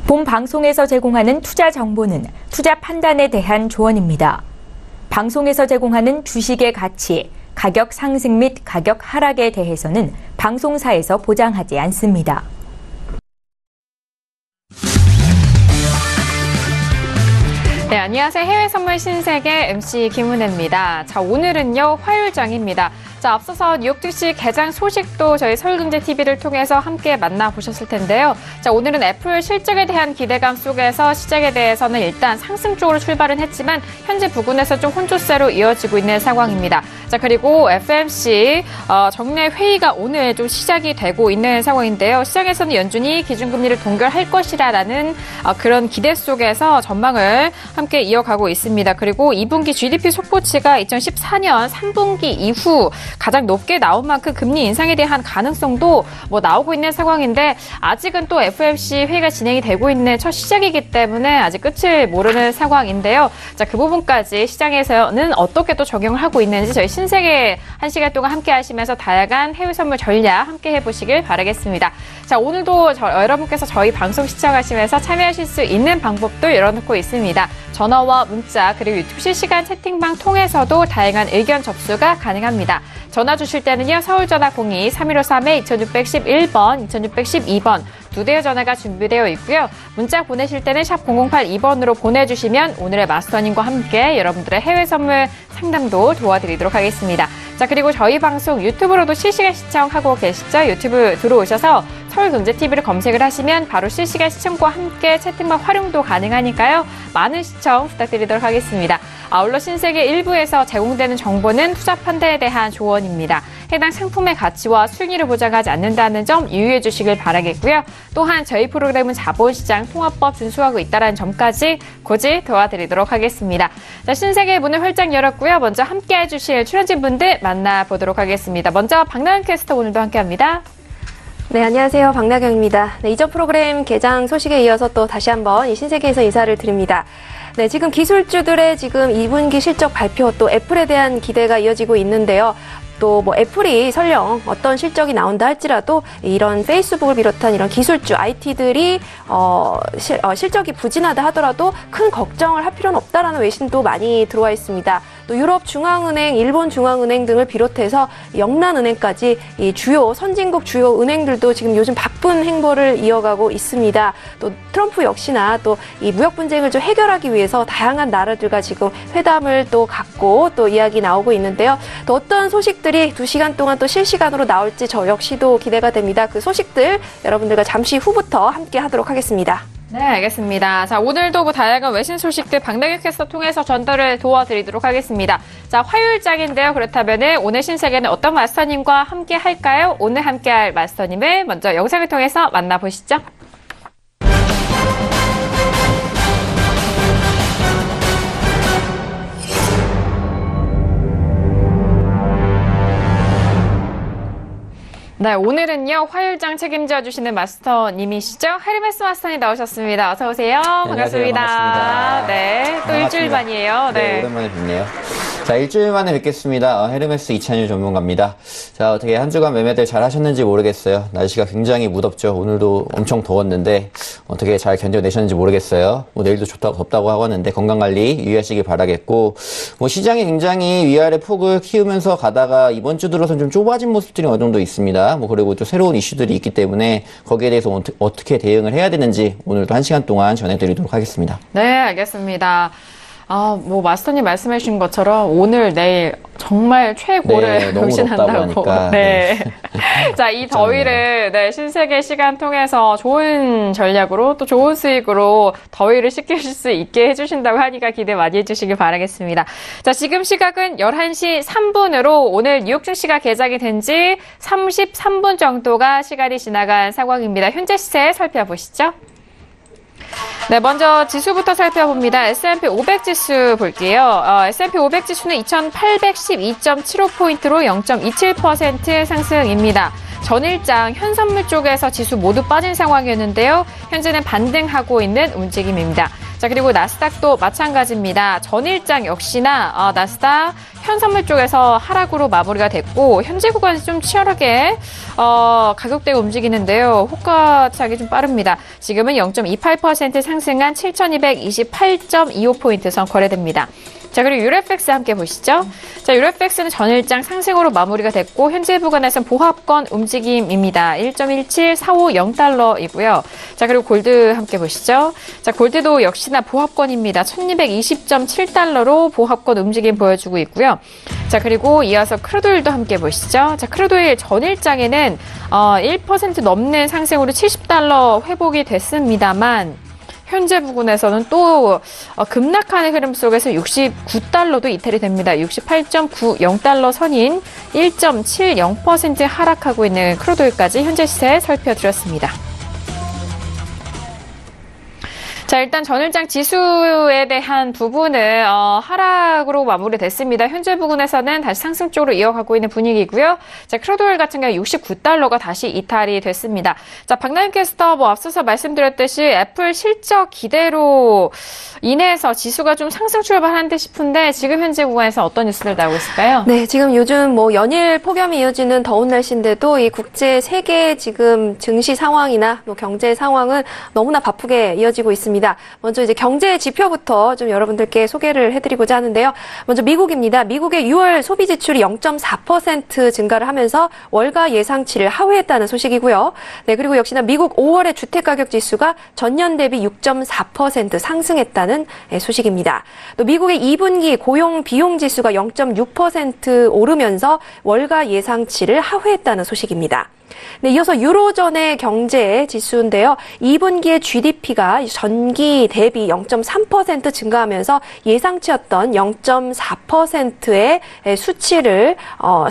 본 방송에서 제공하는 투자 정보는 투자 판단에 대한 조언입니다. 방송에서 제공하는 주식의 가치, 가격 상승 및 가격 하락에 대해서는 방송사에서 보장하지 않습니다. 네, 안녕하세요. 해외 선물 신세계 MC 김은혜입니다. 자, 오늘은요, 화요일장입니다. 자, 앞서서 뉴욕 증시 개장 소식도 저희 서울경제TV를 통해서 함께 만나보셨을 텐데요. 자, 오늘은 애플 실적에 대한 기대감 속에서 시장에 대해서는 일단 상승 쪽으로 출발은 했지만 현재 부근에서 좀 혼조세로 이어지고 있는 상황입니다. 자, 그리고 FOMC 정례 회의가 오늘 좀 시작이 되고 있는 상황인데요. 시장에서는 연준이 기준금리를 동결할 것이라는 그런 기대 속에서 전망을 함께 이어가고 있습니다. 그리고 2분기 GDP 속보치가 2014년 3분기 이후 가장 높게 나온 만큼 금리 인상에 대한 가능성도 나오고 있는 상황인데 아직은 또 FOMC 회의가 진행이 되고 있는 첫 시작이기 때문에 아직 끝을 모르는 상황인데요. 자, 그 부분까지 시장에서는 어떻게 또 적용을 하고 있는지 저희 신세계 1시간 동안 함께 하시면서 다양한 해외 선물 전략 함께 해보시길 바라겠습니다. 자, 오늘도 여러분께서 저희 방송 시청하시면서 참여하실 수 있는 방법도 열어놓고 있습니다. 전화와 문자 그리고 유튜브 실시간 채팅방 통해서도 다양한 의견 접수가 가능합니다. 전화 주실 때는요. 서울전화 02-3153-2611번, 2612번 두 대의 전화가 준비되어 있고요. 문자 보내실 때는 샵 0082번으로 보내주시면 오늘의 마스터님과 함께 여러분들의 해외 선물 상담도 도와드리도록 하겠습니다. 자, 그리고 저희 방송 유튜브로도 실시간 시청하고 계시죠? 유튜브 들어오셔서 서울경제TV를 검색을 하시면 바로 실시간 시청과 함께 채팅방 활용도 가능하니까요. 많은 시청 부탁드리도록 하겠습니다. 아울러 신세계 1부에서 제공되는 정보는 투자 판단에 대한 조언입니다. 해당 상품의 가치와 수익률을 보장하지 않는다는 점 유의해 주시길 바라겠고요. 또한 저희 프로그램은 자본시장 통합법 준수하고 있다는 점까지 고지 도와드리도록 하겠습니다. 자, 신세계 문을 활짝 열었고요. 먼저 함께 해주실 출연진분들 만나보도록 하겠습니다. 먼저 박나경 캐스터 오늘도 함께합니다. 네, 안녕하세요. 박나경입니다. 네, 이전 프로그램 개장 소식에 이어서 또 다시 한번 이 신세계에서 인사를 드립니다. 네, 지금 기술주들의 지금 2분기 실적 발표 또 애플에 대한 기대가 이어지고 있는데요. 또 애플이 설령 어떤 실적이 나온다 할지라도 이런 페이스북을 비롯한 이런 기술주 IT들이 실적이 부진하다 하더라도 큰 걱정을 할 필요는 없다라는 외신도 많이 들어와 있습니다. 또 유럽 중앙은행, 일본 중앙은행 등을 비롯해서 영란은행까지 이 주요 선진국 주요 은행들도 지금 요즘 바쁜 행보를 이어가고 있습니다. 또 트럼프 역시나 또 이 무역 분쟁을 좀 해결하기 위해서 다양한 나라들과 지금 회담을 또 갖고 또 이야기 나오고 있는데요. 또 어떤 소식들이 2시간 동안 또 실시간으로 나올지 저 역시도 기대가 됩니다. 그 소식들 여러분들과 잠시 후부터 함께 하도록 하겠습니다. 네, 알겠습니다. 자, 오늘도 다양한 외신 소식들 박나경 캐스터 통해서 전달을 도와드리도록 하겠습니다. 자, 화요일장인데요. 그렇다면 오늘 신세계는 어떤 마스터님과 함께 할까요? 오늘 함께할 마스터님을 먼저 영상을 통해서 만나보시죠. 네, 오늘은요, 화요일장 책임져 주시는 마스터님이시죠? 헤르메스 마스터님 나오셨습니다. 어서오세요. 네, 반갑습니다. 반갑습니다. 네, 또 반갑습니다. 일주일 만이에요. 네, 오랜만에 뵙네요. 자, 일주일 만에 뵙겠습니다. 헤르메스 이찬유 전문가입니다. 자, 어떻게 한 주간 매매들 잘 하셨는지 모르겠어요. 날씨가 굉장히 무덥죠. 오늘도 엄청 더웠는데 어떻게 잘 견뎌내셨는지 모르겠어요. 내일도 덥다고 하고 하는데 건강관리 유의하시길 바라겠고, 시장이 굉장히 위아래 폭을 키우면서 가다가 이번 주 들어서는 좀 좁아진 모습들이 어느 정도 있습니다. 그리고 또 새로운 이슈들이 있기 때문에 거기에 대해서 어떻게 대응을 해야 되는지 오늘도 1시간 동안 전해드리도록 하겠습니다. 네, 알겠습니다. 마스터님 말씀해 주신 것처럼 오늘, 내일 정말 최고를 경신한다고. 네. 자, 이 더위를, 신세계 시간 통해서 좋은 전략으로 또 좋은 수익으로 더위를 식히실 수 있게 해주신다고 하니까 기대 많이 해주시길 바라겠습니다. 자, 지금 시각은 11시 3분으로 오늘 뉴욕 증시가 개장이 된 지 33분 정도가 시간이 지나간 상황입니다. 현재 시세 살펴보시죠. 네, 먼저 지수부터 살펴봅니다. S&P 500 지수 볼게요. S&P 500 지수는 2812.75포인트로 0.27% 상승입니다. 전일장 현선물 쪽에서 지수 모두 빠진 상황이었는데요. 현재는 반등하고 있는 움직임입니다. 자, 그리고 나스닥도 마찬가지입니다. 전일장 역시나 나스닥 현선물 쪽에서 하락으로 마무리가 됐고 현재 구간이 좀 치열하게 가격대가 움직이는데요. 호가차익이 좀 빠릅니다. 지금은 0.28% 상승한 7,228.25포인트 선 거래됩니다. 자, 그리고 유로팩스 함께 보시죠. 자, 유로팩스는 전일장 상승으로 마무리가 됐고 현재 구간에서는 보합권 움직임입니다. 1.17450달러이고요. 자, 그리고 골드 함께 보시죠. 자, 골드도 역시나 보합권입니다. 1220.7달러로 보합권 움직임 보여주고 있고요. 자, 그리고 이어서 크루드오일도 함께 보시죠. 자, 크루드오일 전일장에는 1% 넘는 상승으로 70달러 회복이 됐습니다만 현재 부근에서는 또 급락하는 흐름 속에서 69달러도 이탈이 됩니다. 68.90달러 선인 1.70% 하락하고 있는 크루드오일까지 현재 시세 살펴드렸습니다. 자, 일단 전일장 지수에 대한 부분은 하락으로 마무리됐습니다. 현재 부근에서는 다시 상승 쪽으로 이어가고 있는 분위기고요. 자, 크루드오일 같은 경우 69달러가 다시 이탈이 됐습니다. 자, 박나영 캐스터 앞서서 말씀드렸듯이 애플 실적 기대로 인해서 지수가 좀 상승 출발한 듯 싶은데 지금 현재 구간에서 어떤 뉴스들 나오고 있을까요? 네, 지금 요즘 연일 폭염이 이어지는 더운 날씨인데도 이 국제 세계 지금 증시 상황이나 경제 상황은 너무나 바쁘게 이어지고 있습니다. 먼저 이제 경제 지표부터 좀 여러분들께 소개를 해드리고자 하는데요. 먼저 미국입니다. 미국의 6월 소비 지출이 0.4% 증가를 하면서 월가 예상치를 하회했다는 소식이고요. 네, 그리고 역시나 미국 5월의 주택가격 지수가 전년 대비 6.4% 상승했다는 소식입니다. 또 미국의 2분기 고용 비용 지수가 0.6% 오르면서 월가 예상치를 하회했다는 소식입니다. 네, 이어서 유로존의 경제 지수인데요. 2분기의 GDP가 전기 대비 0.3% 증가하면서 예상치였던 0.4%의 수치를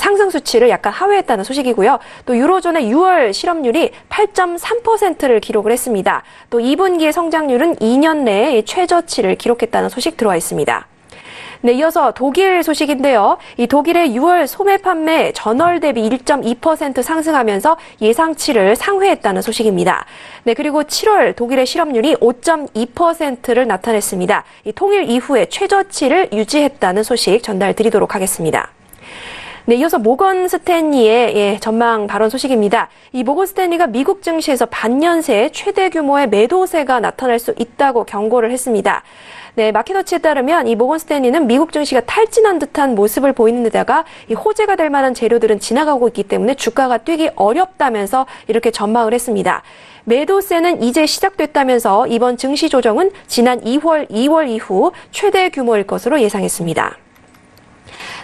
상승 수치를 약간 하회했다는 소식이고요. 또 유로존의 6월 실업률이 8.3%를 기록을 했습니다. 또 2분기의 성장률은 2년 내에 최저치를 기록했다는 소식 들어와 있습니다. 네, 이어서 독일 소식인데요. 이 독일의 6월 소매 판매 전월 대비 1.2% 상승하면서 예상치를 상회했다는 소식입니다. 네, 그리고 7월 독일의 실업률이 5.2%를 나타냈습니다. 이 통일 이후에 최저치를 유지했다는 소식 전달드리도록 하겠습니다. 네, 이어서 모건 스탠리의 전망 발언 소식입니다. 이 모건 스탠리가 미국 증시에서 반년 새 최대 규모의 매도세가 나타날 수 있다고 경고를 했습니다. 네, 마켓워치에 따르면 이 모건 스탠리는 미국 증시가 탈진한 듯한 모습을 보이는 데다가 이 호재가 될 만한 재료들은 지나가고 있기 때문에 주가가 뛰기 어렵다면서 이렇게 전망을 했습니다. 매도세는 이제 시작됐다면서 이번 증시 조정은 지난 2월 이후 최대 규모일 것으로 예상했습니다.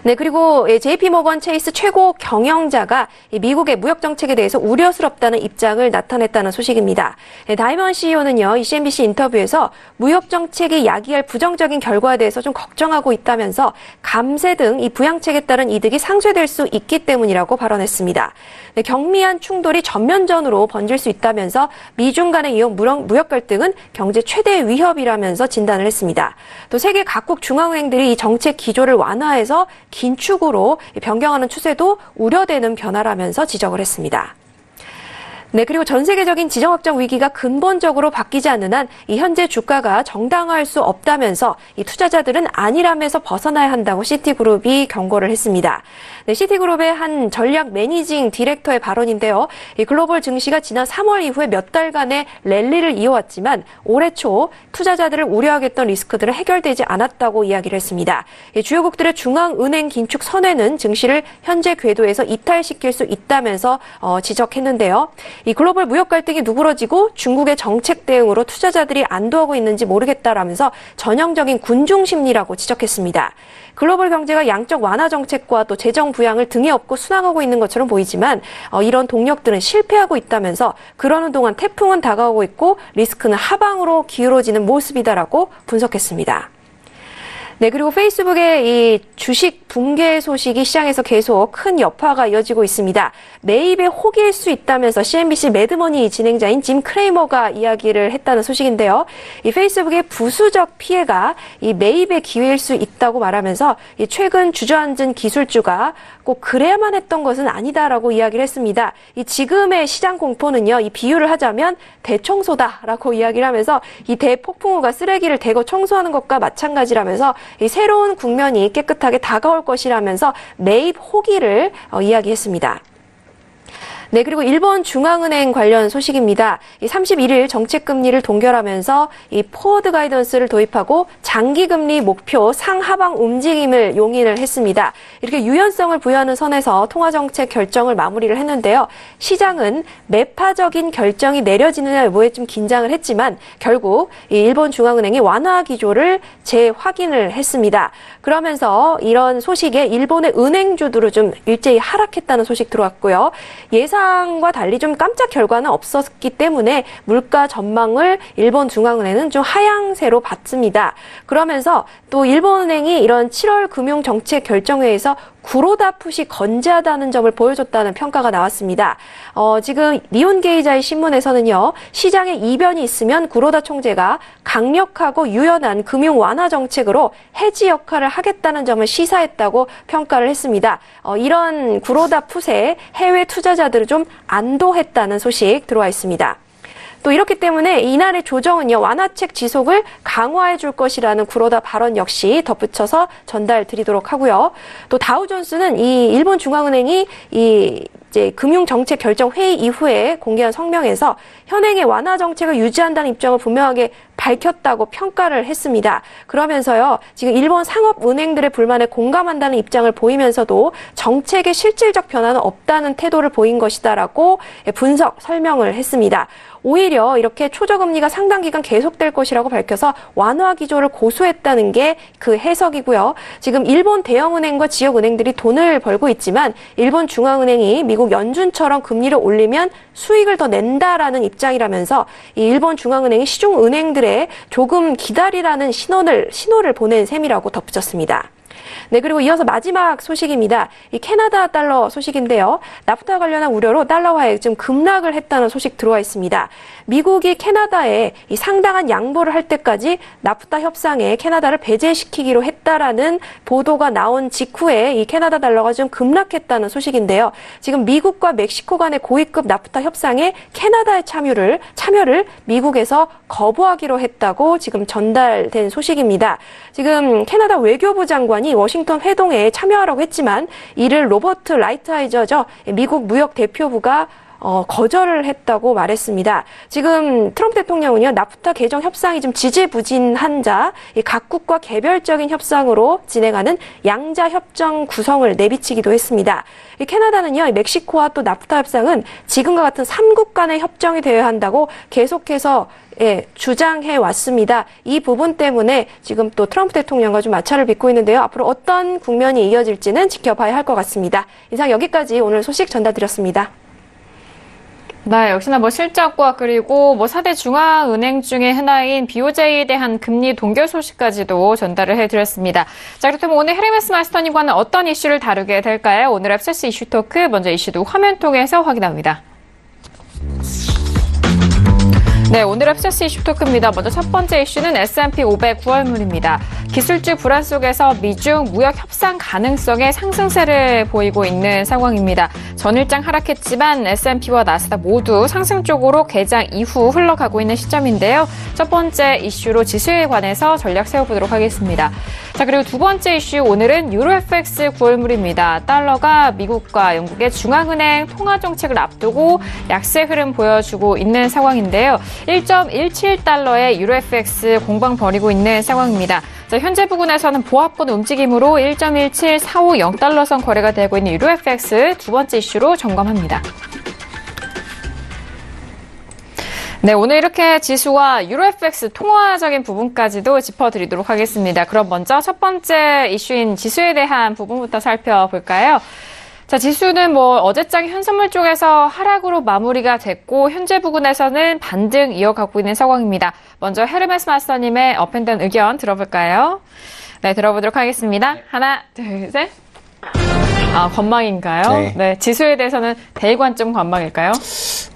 네, 그리고 JP모건 체이스 최고 경영자가 미국의 무역 정책에 대해서 우려스럽다는 입장을 나타냈다는 소식입니다. 네, 다이먼 CEO는요, 이 CNBC 인터뷰에서 무역 정책이 야기할 부정적인 결과에 대해서 좀 걱정하고 있다면서 감세 등 이 부양책에 따른 이득이 상쇄될 수 있기 때문이라고 발언했습니다. 네, 경미한 충돌이 전면전으로 번질 수 있다면서 미중 간의 이후 무역 갈등은 경제 최대 위협이라면서 진단을 했습니다. 또 세계 각국 중앙은행들이 이 정책 기조를 완화해서 긴축으로 변경하는 추세도 우려되는 변화라면서 지적을 했습니다. 네, 그리고 전 세계적인 지정학적 위기가 근본적으로 바뀌지 않는 한 이 현재 주가가 정당화할 수 없다면서 이 투자자들은 안일함에서 벗어나야 한다고 시티그룹이 경고를 했습니다. 네, 시티그룹의 한 전략 매니징 디렉터의 발언인데요. 이 글로벌 증시가 지난 3월 이후에 몇 달간의 랠리를 이어왔지만 올해 초 투자자들을 우려하게 했던 리스크들은 해결되지 않았다고 이야기를 했습니다. 주요국들의 중앙은행 긴축 선회는 증시를 현재 궤도에서 이탈시킬 수 있다면서 지적했는데요. 이 글로벌 무역 갈등이 누그러지고 중국의 정책 대응으로 투자자들이 안도하고 있는지 모르겠다라면서 전형적인 군중 심리라고 지적했습니다. 글로벌 경제가 양적 완화 정책과 또 재정 부양을 등에 업고 순항하고 있는 것처럼 보이지만 이런 동력들은 실패하고 있다면서 그러는 동안 태풍은 다가오고 있고 리스크는 하방으로 기울어지는 모습이다라고 분석했습니다. 네, 그리고 페이스북의 이 주식 붕괴 소식이 시장에서 계속 큰 여파가 이어지고 있습니다. 매입에 혹일 수 있다면서 CNBC 매드머니 진행자인 짐 크레이머가 이야기를 했다는 소식인데요. 이 페이스북의 부수적 피해가 이 매입의 기회일 수 있다고 말하면서 이 최근 주저앉은 기술주가 꼭 그래야만 했던 것은 아니다라고 이야기를 했습니다. 이 지금의 시장 공포는요, 이 비유를 하자면 대청소다라고 이야기를 하면서 이 대폭풍우가 쓰레기를 대거 청소하는 것과 마찬가지라면서 이 새로운 국면이 깨끗하게 다가올 것이라면서 매입 호기를 이야기했습니다. 네, 그리고 일본 중앙은행 관련 소식입니다. 31일 정책금리를 동결하면서 이 포워드 가이던스를 도입하고 장기금리 목표 상하방 움직임을 용인을 했습니다. 이렇게 유연성을 부여하는 선에서 통화정책 결정을 마무리를 했는데요. 시장은 매파적인 결정이 내려지느냐 여부에 좀 긴장을 했지만 결국 이 일본 중앙은행이 완화 기조를 재확인을 했습니다. 그러면서 이런 소식에 일본의 은행주들도 좀 일제히 하락했다는 소식 들어왔고요. 예상과 달리 좀 깜짝 결과는 없었기 때문에 물가 전망을 일본 중앙은행은 좀 하향세로 봤습니다. 그러면서 또 일본은행이 이런 7월 금융정책 결정회에서 구로다 풋이 건재하다는 점을 보여줬다는 평가가 나왔습니다. 지금 니혼게이자의 신문에서는요, 시장에 이변이 있으면 구로다 총재가 강력하고 유연한 금융 완화 정책으로 해지 역할을 하겠다는 점을 시사했다고 평가를 했습니다. 이런 구로다 풋에 해외 투자자들을 좀 안도했다는 소식 들어와 있습니다. 또 이렇기 때문에 이날의 조정은요, 완화책 지속을 강화해 줄 것이라는 구로다 발언 역시 덧붙여서 전달 드리도록 하고요. 또 다우존스는 이 일본 중앙은행이 이제 금융정책 결정 회의 이후에 공개한 성명에서 현행의 완화 정책을 유지한다는 입장을 분명하게 밝혔다고 평가를 했습니다. 그러면서요, 지금 일본 상업은행들의 불만에 공감한다는 입장을 보이면서도 정책의 실질적 변화는 없다는 태도를 보인 것이다라고 분석, 설명을 했습니다. 오히려 이렇게 초저금리가 상당 기간 계속될 것이라고 밝혀서 완화 기조를 고수했다는 게 그 해석이고요. 지금 일본 대형은행과 지역은행들이 돈을 벌고 있지만 일본 중앙은행이 미국 연준처럼 금리를 올리면 수익을 더 낸다라는 입장이라면서 이 일본 중앙은행이 시중은행들의 조금 기다리라는 신호를 보낸 셈이라고 덧붙였습니다. 네, 그리고 이어서 마지막 소식입니다. 이 캐나다 달러 소식인데요. 나프타 관련한 우려로 달러화에 좀 급락을 했다는 소식 들어와 있습니다. 미국이 캐나다에 이 상당한 양보를 할 때까지 나프타 협상에 캐나다를 배제시키기로 했다라는 보도가 나온 직후에 이 캐나다 달러가 좀 급락했다는 소식인데요. 지금 미국과 멕시코 간의 고위급 나프타 협상에 캐나다의 참여를 미국에서 거부하기로 했다고 지금 전달된 소식입니다. 지금 캐나다 외교부 장관이 워싱턴 회동에 참여하라고 했지만 이를 로버트 라이트하이저죠, 미국 무역 대표부가 거절을 했다고 말했습니다. 지금 트럼프 대통령은요, 나프타 개정 협상이 좀 지지부진한 자, 각국과 개별적인 협상으로 진행하는 양자 협정 구성을 내비치기도 했습니다. 캐나다는요, 멕시코와 또 나프타 협상은 지금과 같은 3국 간의 협정이 되어야 한다고 계속해서 주장해 왔습니다. 이 부분 때문에 지금 또 트럼프 대통령과 좀 마찰을 빚고 있는데요. 앞으로 어떤 국면이 이어질지는 지켜봐야 할 것 같습니다. 이상 여기까지 오늘 소식 전달드렸습니다. 네, 역시나 실적과 그리고 4대 중앙은행 중에 하나인 BOJ에 대한 금리 동결 소식까지도 전달을 해드렸습니다. 자, 그렇다면 오늘 헤르메스 마스터님과는 어떤 이슈를 다루게 될까요? 오늘 FCC 이슈 토크, 먼저 이슈도 화면 통해서 확인합니다. 네, 오늘 FCC 이슈 토크입니다. 먼저 첫 번째 이슈는 S&P 500 9월물입니다. 기술주 불안 속에서 미중 무역 협상 가능성의 상승세를 보이고 있는 상황입니다. 전일장 하락했지만 S&P와 나스닥 모두 상승 쪽으로 개장 이후 흘러가고 있는 시점인데요. 첫 번째 이슈로 지수에 관해서 전략 세워보도록 하겠습니다. 자, 그리고 두 번째 이슈, 오늘은 유로 FX 9월물입니다. 달러가 미국과 영국의 중앙은행 통화 정책을 앞두고 약세 흐름 보여주고 있는 상황인데요. 1.17달러의 유로 FX 공방 벌이고 있는 상황입니다. 자, 현재 부근에서는 보합권 움직임으로 1.17450달러선 거래가 되고 있는 유로 FX 두 번째 이슈로 점검합니다. 네, 오늘 이렇게 지수와 유로 FX 통화적인 부분까지도 짚어드리도록 하겠습니다. 그럼 먼저 첫 번째 이슈인 지수에 대한 부분부터 살펴볼까요? 자, 지수는 어제장 현선물 쪽에서 하락으로 마무리가 됐고 현재 부근에서는 반등 이어가고 있는 상황입니다. 먼저 헤르메스 마스터님의 업앤다운 의견 들어볼까요? 네, 들어보도록 하겠습니다. 하나, 둘, 셋. 아, 관망인가요? 네. 지수에 대해서는 대관점 관망일까요?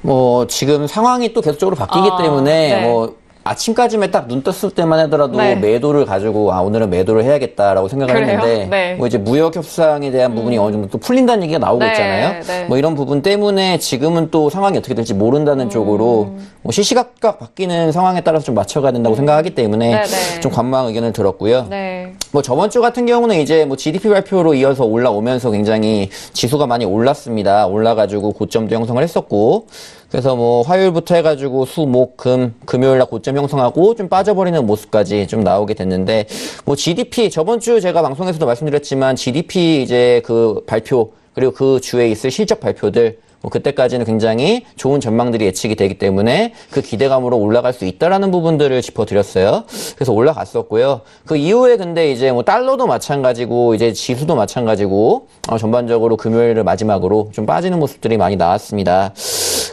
뭐 지금 상황이 또 계속적으로 바뀌기 때문에 네. 뭐 아침까지만 딱 눈 떴을 때만 하더라도 네. 매도를 가지고 오늘은 매도를 해야겠다라고 생각을 그래요? 했는데 네. 뭐 이제 무역 협상에 대한 부분이 어느 정도 또 풀린다는 얘기가 나오고 네. 있잖아요. 네. 뭐 이런 부분 때문에 지금은 또 상황이 어떻게 될지 모른다는 쪽으로 뭐 시시각각 바뀌는 상황에 따라서 좀 맞춰가야 된다고 생각하기 때문에 네, 네. 좀 관망 의견을 들었고요. 네. 뭐 저번 주 같은 경우는 이제 뭐 GDP 발표로 이어서 올라오면서 굉장히 지수가 많이 올랐습니다. 올라가지고 고점도 형성을 했었고, 그래서 뭐 화요일부터 해가지고 수, 목, 금요일 날 고점 형성하고 좀 빠져버리는 모습까지 좀 나오게 됐는데, 뭐 GDP 저번 주 제가 방송에서도 말씀드렸지만 GDP 이제 그 발표 그리고 그 주에 있을 실적 발표들 뭐 그때까지는 굉장히 좋은 전망들이 예측이 되기 때문에 그 기대감으로 올라갈 수 있다라는 부분들을 짚어드렸어요. 그래서 올라갔었고요. 그 이후에 근데 이제 뭐 달러도 마찬가지고 이제 지수도 마찬가지고 전반적으로 금요일을 마지막으로 좀 빠지는 모습들이 많이 나왔습니다.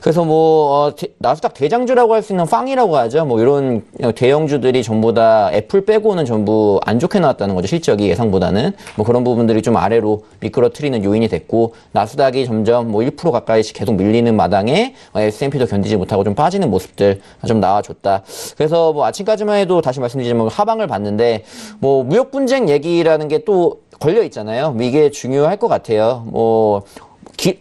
그래서 뭐 나스닥 대장주라고 할 수 있는 팡이라고 하죠. 뭐 이런 대형주들이 전부 다 애플 빼고는 전부 안 좋게 나왔다는 거죠. 실적이 예상보다는 뭐 그런 부분들이 좀 아래로 미끄러뜨리는 요인이 됐고, 나스닥이 점점 뭐 1% 가까이씩 계속 밀리는 마당에 S&P도 견디지 못하고 좀 빠지는 모습들 좀 나와줬다. 그래서 뭐 아침까지만 해도 다시 말씀드리지만 하방을 봤는데 뭐 무역 분쟁 얘기라는 게 또 걸려 있잖아요. 이게 중요할 것 같아요. 뭐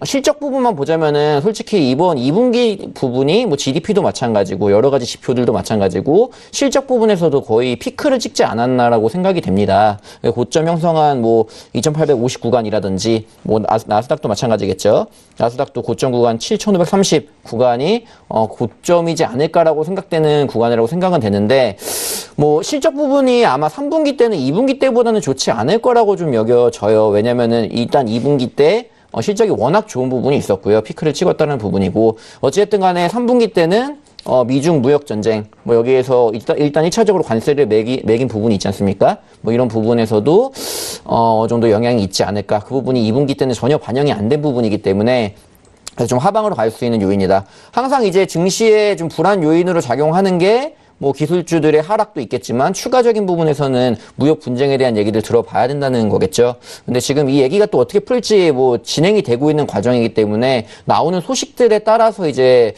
실적 부분만 보자면은 솔직히 이번 2분기 부분이 뭐 GDP도 마찬가지고 여러 가지 지표들도 마찬가지고 실적 부분에서도 거의 피크를 찍지 않았나라고 생각이 됩니다. 고점 형성한 뭐 2,850 구간이라든지 뭐 나스닥도 마찬가지겠죠. 나스닥도 고점 구간 7,530 구간이 고점이지 않을까라고 생각되는 구간이라고 생각은 되는데, 뭐 실적 부분이 아마 3분기 때는 2분기 때보다는 좋지 않을 거라고 좀 여겨져요. 왜냐면은 일단 2분기 때 실적이 워낙 좋은 부분이 있었고요. 피크를 찍었다는 부분이고, 어찌됐든 간에 3분기 때는 미중 무역 전쟁, 뭐 여기에서 일단 1차적으로 관세를 매긴 부분이 있지 않습니까? 뭐 이런 부분에서도 어느 정도 영향이 있지 않을까. 그 부분이 2분기 때는 전혀 반영이 안 된 부분이기 때문에 그래서 좀 하방으로 갈 수 있는 요인이다. 항상 이제 증시에 좀 불안 요인으로 작용하는 게 뭐 기술주들의 하락도 있겠지만 추가적인 부분에서는 무역 분쟁에 대한 얘기들 들어봐야 된다는 거겠죠. 근데 지금 이 얘기가 또 어떻게 풀지 뭐 진행이 되고 있는 과정이기 때문에 나오는 소식들에 따라서 이제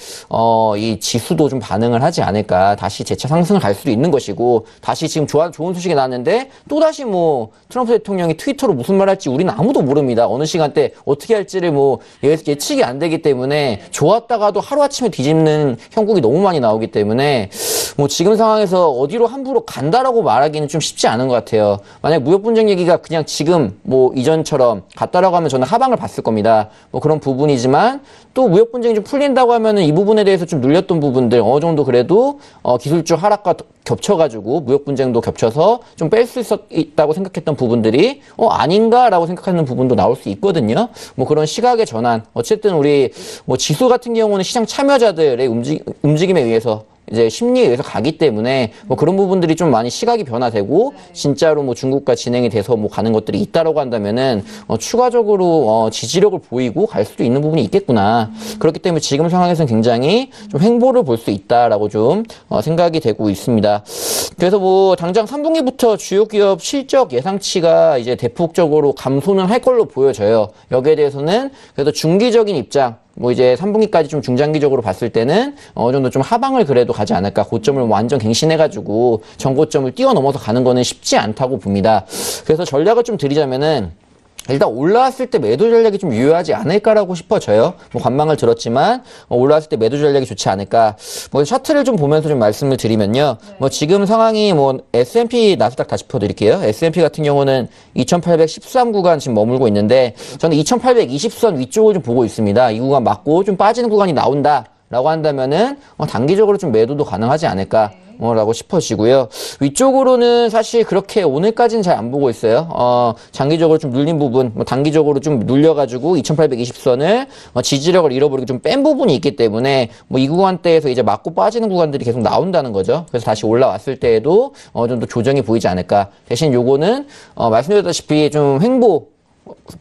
이 지수도 좀 반응을 하지 않을까. 다시 재차 상승을 갈 수도 있는 것이고, 다시 지금 좋은 소식이 나왔는데 또 다시 뭐 트럼프 대통령이 트위터로 무슨 말 할지 우리는 아무도 모릅니다. 어느 시간대 어떻게 할지를 뭐 예측이 안 되기 때문에 좋았다가도 하루아침에 뒤집는 형국이 너무 많이 나오기 때문에 뭐 지금 상황에서 어디로 함부로 간다라고 말하기는 좀 쉽지 않은 것 같아요. 만약 무역 분쟁 얘기가 그냥 지금 뭐 이전처럼 갔다라고 하면 저는 하방을 봤을 겁니다. 뭐 그런 부분이지만 또 무역 분쟁이 좀 풀린다고 하면은 이 부분에 대해서 좀 눌렸던 부분들 어느 정도 그래도 기술주 하락과 겹쳐가지고 무역 분쟁도 겹쳐서 좀 뺄 수 있다고 생각했던 부분들이 아닌가라고 생각하는 부분도 나올 수 있거든요. 뭐 그런 시각의 전환. 어쨌든 우리 뭐 지수 같은 경우는 시장 참여자들의 움직임에 의해서 이제 심리에 의해서 가기 때문에 뭐 그런 부분들이 좀 많이 시각이 변화되고 진짜로 뭐 중국과 진행이 돼서 뭐 가는 것들이 있다라고 한다면은 추가적으로 지지력을 보이고 갈 수도 있는 부분이 있겠구나. 그렇기 때문에 지금 상황에서는 굉장히 좀 횡보를 볼 수 있다라고 좀 생각이 되고 있습니다. 그래서 뭐 당장 3분기부터 주요 기업 실적 예상치가 이제 대폭적으로 감소는 할 걸로 보여져요. 여기에 대해서는 그래도 중기적인 입장, 뭐 이제 3분기까지 좀 중장기적으로 봤을 때는 어느 정도 좀 하방을 그래도 가지 않을까. 고점을 완전 갱신해가지고 전고점을 뛰어넘어서 가는 거는 쉽지 않다고 봅니다. 그래서 전략을 좀 드리자면은 일단 올라왔을 때 매도 전략이 좀 유효하지 않을까라고 싶어져요. 뭐 관망을 들었지만 올라왔을 때 매도 전략이 좋지 않을까. 뭐 차트를 좀 보면서 좀 말씀을 드리면요. 뭐 지금 상황이 뭐 S&P 나스닥 다시 짚어드릴게요. S&P 같은 경우는 2813 구간 지금 머물고 있는데 저는 2820선 위쪽을 좀 보고 있습니다. 이 구간 맞고 좀 빠지는 구간이 나온다라고 한다면은 단기적으로 좀 매도도 가능하지 않을까. 라고 싶어지고요. 위쪽으로는 사실 그렇게 오늘까지는 잘 안 보고 있어요. 장기적으로 좀 눌린 부분, 뭐 단기적으로 좀 눌려가지고 2820선을 지지력을 잃어버리고 좀 뺀 부분이 있기 때문에 뭐 이 구간대에서 이제 맞고 빠지는 구간들이 계속 나온다는 거죠. 그래서 다시 올라왔을 때에도 어느 정도 조정이 보이지 않을까. 대신 요거는 말씀드렸다시피 좀 횡보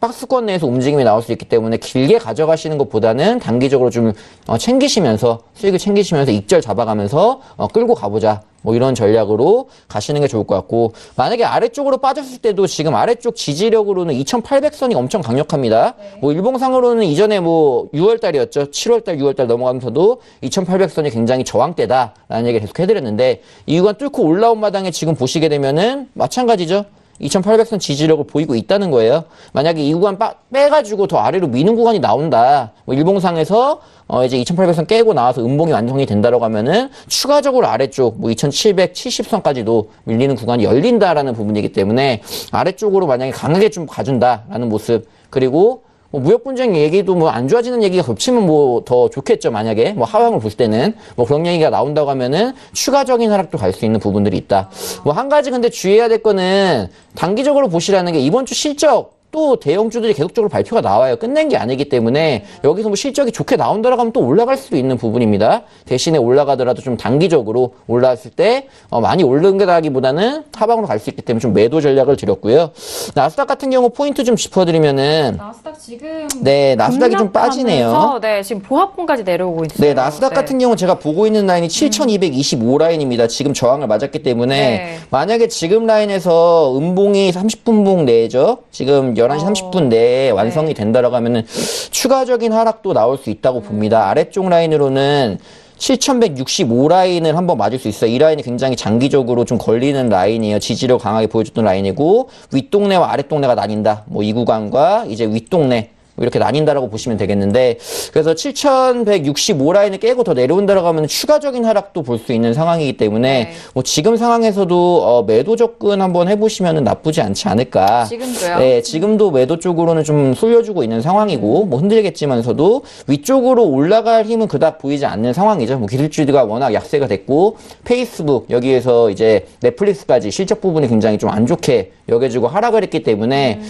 박스권 내에서 움직임이 나올 수 있기 때문에 길게 가져가시는 것보다는 단기적으로 좀 챙기시면서 수익을 챙기시면서 익절 잡아가면서 끌고 가보자. 뭐 이런 전략으로 가시는 게 좋을 것 같고, 만약에 아래쪽으로 빠졌을 때도 지금 아래쪽 지지력으로는 2800선이 엄청 강력합니다. 뭐 일봉상으로는 이전에 뭐 6월달이었죠. 7월달, 6월달 넘어가면서도 2800선이 굉장히 저항대다라는 얘기를 계속 해드렸는데, 이 구간 뚫고 올라온 마당에 지금 보시게 되면은 마찬가지죠. 2800선 지지력을 보이고 있다는 거예요. 만약에 이 구간 빼가지고 더 아래로 미는 구간이 나온다. 뭐 일봉상에서 이제 2800선 깨고 나와서 음봉이 완성이 된다라고 하면은 추가적으로 아래쪽 뭐 2770선까지도 밀리는 구간이 열린다라는 부분이기 때문에 아래쪽으로 만약에 강하게 좀 가준다라는 모습, 그리고 뭐 무역 분쟁 얘기도 뭐 안 좋아지는 얘기가 겹치면 뭐 더 좋겠죠. 만약에 뭐 하방을 볼 때는 뭐 그런 얘기가 나온다고 하면은 추가적인 하락도 갈 수 있는 부분들이 있다. 뭐 한 가지 근데 주의해야 될 거는 단기적으로 보시라는 게 이번 주 실적 또 대형주들이 계속적으로 발표가 나와요. 끝낸 게 아니기 때문에 여기서 뭐 실적이 좋게 나온다라고 하면 또 올라갈 수도 있는 부분입니다. 대신에 올라가더라도 좀 단기적으로 올라왔을 때 많이 오른 게라기보다는 하방으로 갈 수 있기 때문에 좀 매도 전략을 드렸고요. 나스닥 같은 경우 포인트 좀 짚어드리면은 나스닥 지금 네, 나스닥이 좀 빠지네요. 네, 지금 보합권까지 내려오고 있어요. 네, 나스닥 같은 경우 제가 보고 있는 라인이 7225 라인입니다. 지금 저항을 맞았기 때문에 네. 만약에 지금 라인에서 음봉이 30분봉 내죠. 지금 11시 30분 내에 완성이 된다라고 하면은 추가적인 하락도 나올 수 있다고 봅니다. 아래쪽 라인으로는 7165 라인을 한번 맞을 수 있어요. 이 라인이 굉장히 장기적으로 좀 걸리는 라인이에요. 지지력 강하게 보여줬던 라인이고, 윗동네와 아랫동네가 나뉜다. 뭐 이 구간과 이제 윗동네 이렇게 나뉜다라고 보시면 되겠는데, 그래서 7165 라인을 깨고 더 내려온다라고 하면 추가적인 하락도 볼 수 있는 상황이기 때문에 뭐 지금 상황에서도 매도 접근 한번 해보시면 나쁘지 않지 않을까. 지금도요? 네, 지금도 매도 쪽으로는 좀 쏠려주고 있는 상황이고, 뭐 흔들겠지만서도 위쪽으로 올라갈 힘은 그닥 보이지 않는 상황이죠. 뭐 기술주가 워낙 약세가 됐고, 페이스북 여기에서 이제 넷플릭스까지 실적 부분이 굉장히 좀 안 좋게 여겨지고 하락을 했기 때문에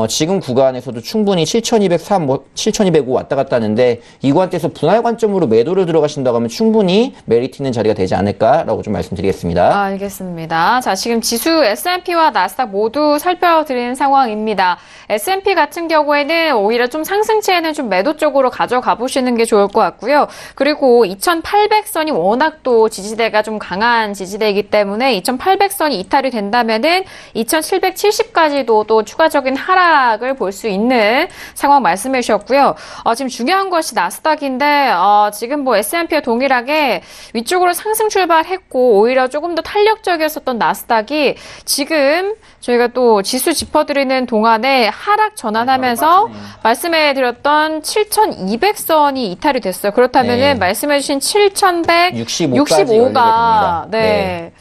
지금 구간에서도 충분히 7203, 뭐 7205 왔다 갔다 하는데, 이 구간대에서 분할 관점으로 매도를 들어가신다고 하면 충분히 메리트 있는 자리가 되지 않을까라고 좀 말씀드리겠습니다. 알겠습니다. 자, 지금 지수 S&P와 나스닥 모두 살펴드리는 상황입니다. S&P 같은 경우에는 오히려 좀 상승치에는 좀 매도 쪽으로 가져가 보시는 게 좋을 것 같고요. 그리고 2800선이 워낙 또 지지대가 좀 강한 지지대이기 때문에 2800선이 이탈이 된다면은 2770까지도 또 추가적인 하락을 볼 수 있는 상황 말씀해 주셨고요. 지금 중요한 것이 나스닥인데 지금 뭐 S&P와 동일하게 위쪽으로 상승 출발했고 오히려 조금 더 탄력적이었었던 나스닥이 지금 저희가 또 지수 짚어드리는 동안에 하락 전환하면서 말씀해 드렸던 7200선이 이탈이 됐어요. 그렇다면은 말씀해 주신 7165가 네.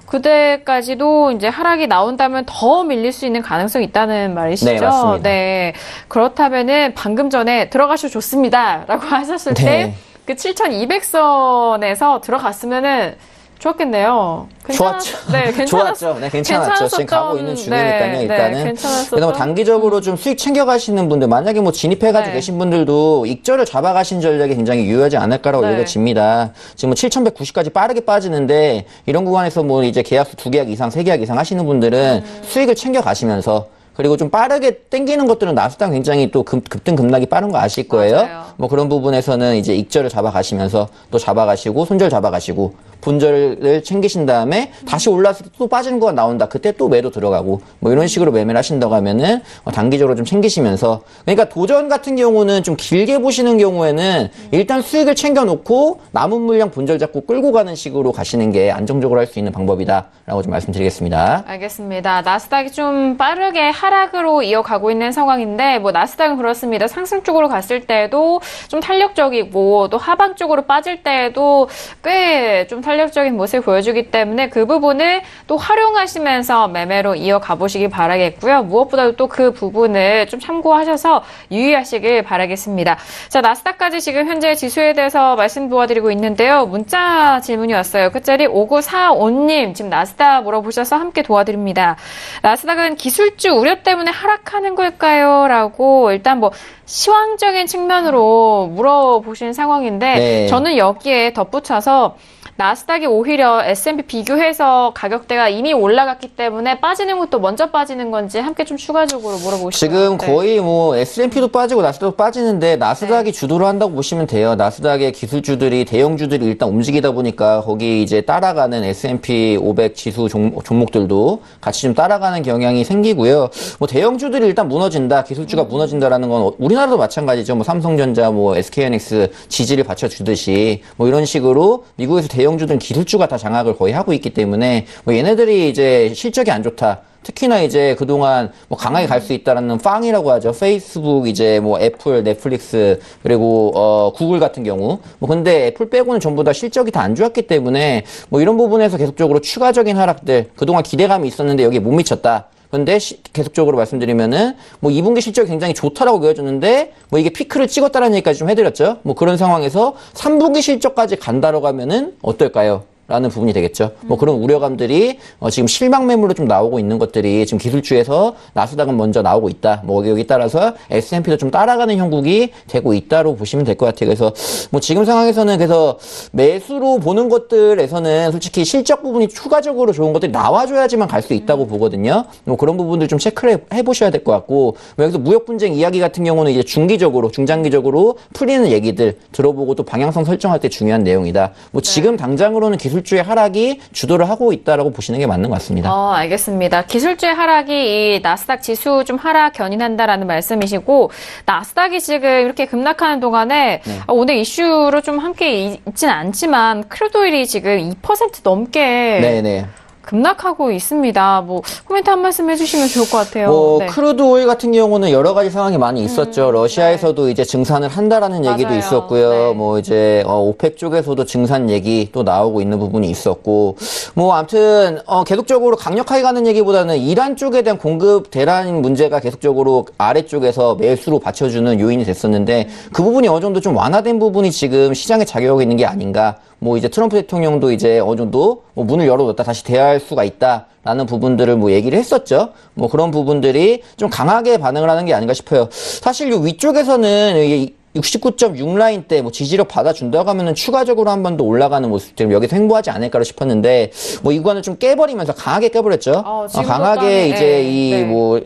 그때까지도 이제 하락이 나온다면 더 밀릴 수 있는 가능성이 있다는 말이시죠? 네, 맞습니다. 네. 그렇다면은 방금 전에 들어가셔도 좋습니다. 라고 하셨을 때 그 7200선에서 들어갔으면은 좋았겠네요. 좋았죠. 네, 좋았죠. 네, 괜찮았죠. 지금 가고 있는 중이니까요, 일단은. 괜찮았었던. 그다음에 단기적으로 좀 수익 챙겨가시는 분들, 만약에 뭐 진입해가지고 계신 분들도 익절을 잡아가신 전략이 굉장히 유효하지 않을까라고 여겨집니다. 지금 뭐 7190까지 빠르게 빠지는데, 이런 구간에서 뭐 이제 계약수 2계약 이상, 3계약 이상 하시는 분들은 수익을 챙겨가시면서, 그리고 좀 빠르게 땡기는 것들은 나스닥 굉장히 또 급등 급락이 빠른 거 아실 거예요. 맞아요. 뭐 그런 부분에서는 이제 익절을 잡아가시면서 또 잡아가시고 손절 잡아가시고 본절을 챙기신 다음에 다시 올라서 또 빠지는 거가 나온다. 그때 또 매도 들어가고 뭐 이런 식으로 매매를 하신다고 하면은 단기적으로 좀 챙기시면서, 그러니까 도전 같은 경우는 좀 길게 보시는 경우에는 일단 수익을 챙겨놓고 남은 물량 본절 잡고 끌고 가는 식으로 가시는 게 안정적으로 할 수 있는 방법이다라고 좀 말씀드리겠습니다. 알겠습니다. 나스닥이 좀 빠르게 하락으로 이어가고 있는 상황인데, 뭐 나스닥은 그렇습니다. 상승 쪽으로 갔을 때도 좀 탄력적이고 또 하방 쪽으로 빠질 때에도 꽤 좀 탄력적인 모습을 보여주기 때문에 그 부분을 또 활용하시면서 매매로 이어가 보시기 바라겠고요. 무엇보다도 또 그 부분을 좀 참고하셔서 유의하시길 바라겠습니다. 자, 나스닥까지 지금 현재 지수에 대해서 말씀 도와드리고 있는데요. 문자 질문이 왔어요. 끝자리 5945님 지금 나스닥 물어보셔서 함께 도와드립니다. 나스닥은 기술주 우려 때문에 하락하는 걸까요? 라고 일단 뭐 시황적인 측면으로 물어보신 상황인데 저는 여기에 덧붙여서 나스닥이 오히려 S&P 비교해서 가격대가 이미 올라갔기 때문에 빠지는 것도 먼저 빠지는 건지 함께 좀 추가적으로 물어보시죠. 지금 거의 뭐 S&P도 빠지고 나스닥도 빠지는데 나스닥이 주도를 한다고 보시면 돼요. 나스닥의 기술주들이 대형주들이 일단 움직이다 보니까 거기 이제 따라가는 S&P 500 지수 종목들도 같이 좀 따라가는 경향이 생기고요. 뭐 대형주들이 일단 무너진다, 기술주가 무너진다라는 건 우리나라도 마찬가지죠. 뭐 삼성전자, 뭐 SK하이닉스 지지를 받쳐주듯이 뭐 이런 식으로 미국에서 대형주들은 기술주가 다 장악을 거의 하고 있기 때문에 뭐 얘네들이 이제 실적이 안 좋다. 특히나 이제 그동안 뭐 강하게 갈 수 있다라는 빵이라고 하죠. 페이스북, 이제 뭐 애플, 넷플릭스, 그리고 구글 같은 경우. 뭐 근데 애플 빼고는 전부 다 실적이 다 안 좋았기 때문에 뭐 이런 부분에서 계속적으로 추가적인 하락들, 그동안 기대감이 있었는데 여기에 못 미쳤다. 근데 계속적으로 말씀드리면은 뭐 2분기 실적이 굉장히 좋다라고 보여줬는데 뭐 이게 피크를 찍었다라는 얘기까지 좀 해드렸죠. 뭐 그런 상황에서 3분기 실적까지 간다라고 하면은 어떨까요? 라는 부분이 되겠죠. 뭐 그런 우려감들이 지금 실망 매물로 좀 나오고 있는 것들이 지금 기술주에서 나스닥은 먼저 나오고 있다. 뭐 여기 따라서 S&P도 좀 따라가는 형국이 되고 있다로 보시면 될 것 같아요. 그래서 뭐 지금 상황에서는 그래서 매수로 보는 것들에서는 솔직히 실적 부분이 추가적으로 좋은 것들이 나와줘야지만 갈 수 있다고 보거든요. 뭐 그런 부분들 좀 체크를 해보셔야 될 것 같고, 뭐 여기서 무역 분쟁 이야기 같은 경우는 이제 중기적으로, 중장기적으로 풀리는 얘기들 들어보고 또 방향성 설정할 때 중요한 내용이다. 뭐 지금 당장으로는 기술주의 하락이 주도를 하고 있다라고 보시는 게 맞는 것 같습니다. 알겠습니다. 기술주의 하락이 이 나스닥 지수 좀 하락 견인한다라는 말씀이시고, 나스닥이 지금 이렇게 급락하는 동안에 오늘 이슈로 좀 함께 있지는 않지만 크루드오일이 지금 2% 넘게 네네. 급락하고 있습니다. 뭐 코멘트 한 말씀 해주시면 좋을 것 같아요. 네. 크루드 오일 같은 경우는 여러 가지 상황이 많이 있었죠. 러시아에서도 이제 증산을 한다라는 얘기도 있었고요. 네. 뭐 이제 오펙 쪽에서도 증산 얘기 또 나오고 있는 부분이 있었고, 뭐 아무튼 계속적으로 강력하게 가는 얘기보다는 이란 쪽에 대한 공급 대란 문제가 계속적으로 아래쪽에서 매수로 받쳐주는 요인이 됐었는데 그 부분이 어느 정도 좀 완화된 부분이 지금 시장에 작용하고 있는 게 아닌가. 뭐 이제 트럼프 대통령도 이제 어느 정도 뭐 문을 열어뒀다 다시 대화할 수가 있다라는 부분들을 뭐 얘기를 했었죠. 뭐 그런 부분들이 좀 강하게 반응을 하는 게 아닌가 싶어요. 사실 요 위쪽에서는 이게 69.6 라인 때 뭐 지지력 받아준다고 하면은 추가적으로 한 번 더 올라가는 모습들 여기서 횡보하지 않을까라 싶었는데 뭐 이 구간을 좀 깨버리면서 강하게 깨버렸죠. 강하게 이제 이 뭐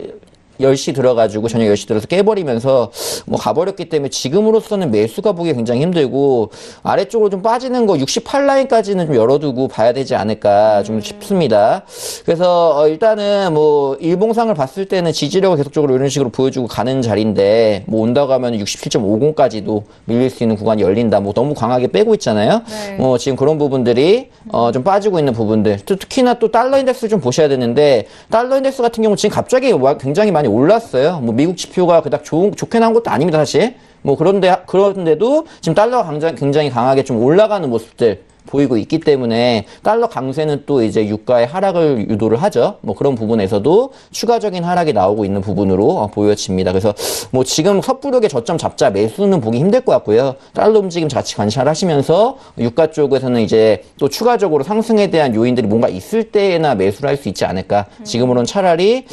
10시 들어가지고 저녁 10시 들어서 깨버리면서 뭐 가버렸기 때문에 지금으로서는 매수가 보기 굉장히 힘들고 아래쪽으로 좀 빠지는 거 68라인까지는 좀 열어두고 봐야 되지 않을까 좀 싶습니다. 그래서 일단은 뭐 일봉상을 봤을 때는 지지력을 계속적으로 이런 식으로 보여주고 가는 자리인데 뭐 온다고 하면 67.50까지도 밀릴 수 있는 구간이 열린다. 뭐 너무 강하게 빼고 있잖아요. 뭐 지금 그런 부분들이 좀 빠지고 있는 부분들. 또 특히나 또 달러 인덱스 좀 보셔야 되는데 달러 인덱스 같은 경우 지금 갑자기 굉장히 많이 올랐어요. 뭐 미국 지표가 그닥 좋게 나온 것도 아닙니다, 사실. 뭐 그런데도 지금 달러가 굉장히 강하게 좀 올라가는 모습들 보이고 있기 때문에 달러 강세는 또 이제 유가의 하락을 유도를 하죠. 뭐 그런 부분에서도 추가적인 하락이 나오고 있는 부분으로 보여집니다. 그래서 뭐 지금 섣부르게 저점 잡자 매수는 보기 힘들 것 같고요. 달러 움직임 같이 관찰하시면서 유가 쪽에서는 이제 또 추가적으로 상승에 대한 요인들이 뭔가 있을 때나 매수를 할 수 있지 않을까. 지금으로는 차라리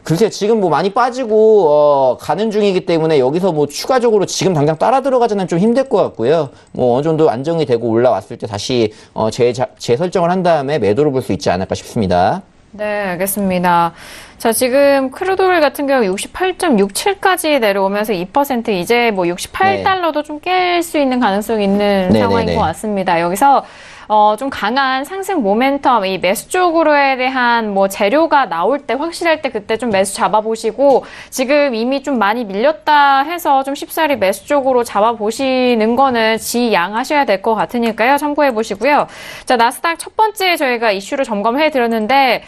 글쎄 지금 뭐 많이 빠지고 가는 중이기 때문에 여기서 뭐 추가적으로 지금 당장 따라 들어가자는 좀 힘들 것 같고요. 뭐 어느 정도 안정이 되고 올라왔을 때 다시 재설정을 한 다음에 매도를 볼 수 있지 않을까 싶습니다. 네, 알겠습니다. 자, 지금 크루드오일 같은 경우 68.67까지 내려오면서 2% 이제 뭐 68달러도 좀 깰 수 있는 가능성이 있는 상황인 것 같습니다. 여기서 좀 강한 상승 모멘텀, 이 매수 쪽으로에 대한 뭐 재료가 나올 때, 확실할 때 그때 좀 매수 잡아보시고, 지금 이미 좀 많이 밀렸다 해서 좀 쉽사리 매수 쪽으로 잡아보시는 거는 지양하셔야 될 것 같으니까요. 참고해보시고요. 자, 나스닥 첫 번째 저희가 이슈를 점검해 드렸는데,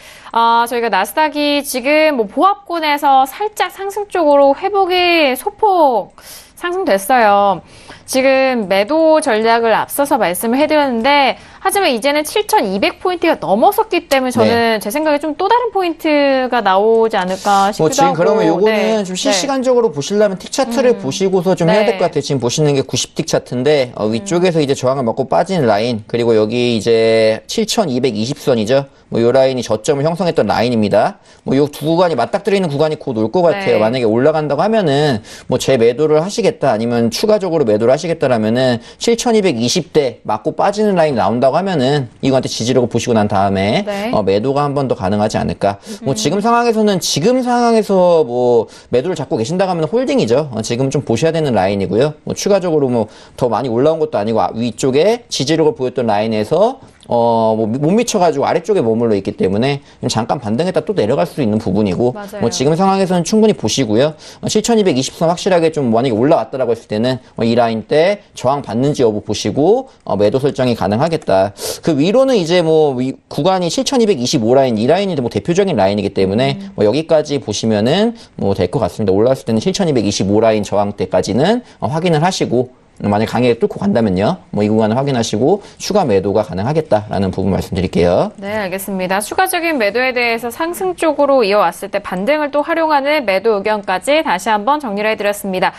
저희가 나스닥이 지금 뭐 보합권에서 살짝 상승 쪽으로 회복이 소폭 상승됐어요. 지금 매도 전략을 앞서서 말씀을 해드렸는데, 하지만 이제는 7,200포인트가 넘어섰기 때문에 저는 제 생각에 좀 또 다른 포인트가 나오지 않을까 싶기도 지금 하고. 그러면 요거는 좀 실시간적으로 보시려면 틱 차트를 보시고서 좀 해야 될 것 같아요. 지금 보시는 게 90틱 차트인데 위쪽에서 이제 저항을 먹고 빠진 라인, 그리고 여기 이제 7,220선이죠. 뭐 요 라인이 저점을 형성했던 라인입니다. 뭐 요 두 구간이 맞닥뜨려 있는 구간이 곧 올 것 같아요. 만약에 올라간다고 하면은 뭐 재매도를 하시겠다, 아니면 추가적으로 매도를 하시겠다라면은 7,220대 맞고 빠지는 라인이 나온다고 하면은 이거한테 지지력을 보시고 난 다음에 네. 매도가 한 번 더 가능하지 않을까. 뭐 지금 상황에서 뭐 매도를 잡고 계신다고 하면 홀딩이죠. 지금 좀 보셔야 되는 라인이고요. 뭐 추가적으로 뭐 더 많이 올라온 것도 아니고 위쪽에 지지력을 보였던 라인에서 뭐 못 미쳐가지고 아래쪽에 머물러 있기 때문에 잠깐 반등했다 또 내려갈 수도 있는 부분이고, 맞아요. 뭐 지금 상황에서는 충분히 보시고요. 7,220선 확실하게 좀 만약에 올라왔다라고 했을 때는 이 라인 때 저항 받는지 여부 보시고 매도 설정이 가능하겠다. 그 위로는 이제 뭐 구간이 7,225 라인, 이 라인이 뭐 대표적인 라인이기 때문에 뭐 여기까지 보시면은 뭐 될 것 같습니다. 올라왔을 때는 7,225 라인 저항대까지는 확인을 하시고, 만약 강하게 뚫고 간다면요, 뭐 이 구간을 확인하시고 추가 매도가 가능하겠다라는 부분 말씀드릴게요. 네, 알겠습니다. 추가적인 매도에 대해서 상승 쪽으로 이어왔을 때 반등을 또 활용하는 매도 의견까지 다시 한번 정리를 해드렸습니다.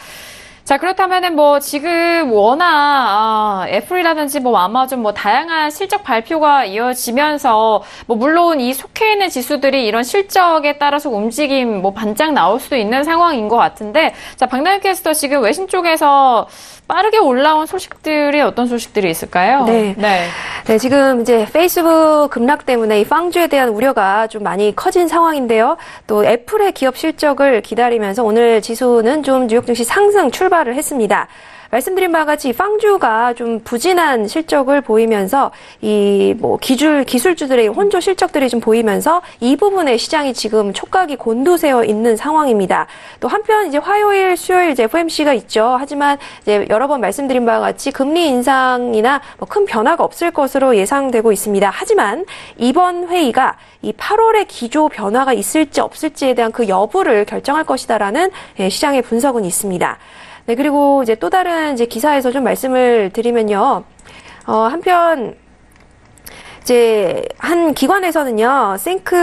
자, 그렇다면은 뭐 지금 워낙 애플이라든지 뭐 아마존 뭐 다양한 실적 발표가 이어지면서 뭐 물론 이 속해 있는 지수들이 이런 실적에 따라서 움직임 뭐 반짝 나올 수도 있는 상황인 것 같은데, 자, 박나영 캐스터 지금 외신 쪽에서 빠르게 올라온 소식들이 어떤 소식들이 있을까요? 네, 지금 이제 페이스북 급락 때문에 이 빵주에 대한 우려가 좀 많이 커진 상황인데요. 또 애플의 기업 실적을 기다리면서 오늘 지수는 좀 뉴욕 증시 상승 출발을 했습니다. 말씀드린 바와 같이 빵주가 좀 부진한 실적을 보이면서 이 뭐 기술주들의 혼조 실적들이 좀 보이면서 이 부분에 시장이 지금 촉각이 곤두세워 있는 상황입니다. 또 한편 이제 화요일, 수요일 이제 FOMC가 있죠. 하지만 이제 여러 번 말씀드린 바와 같이 금리 인상이나 뭐 큰 변화가 없을 것으로 예상되고 있습니다. 하지만 이번 회의가 이 8월에 기조 변화가 있을지 없을지에 대한 그 여부를 결정할 것이다라는 시장의 분석은 있습니다. 네, 그리고 이제 또 다른 이제 기사에서 좀 말씀을 드리면요. 한편 이제 한 기관에서는요, 생크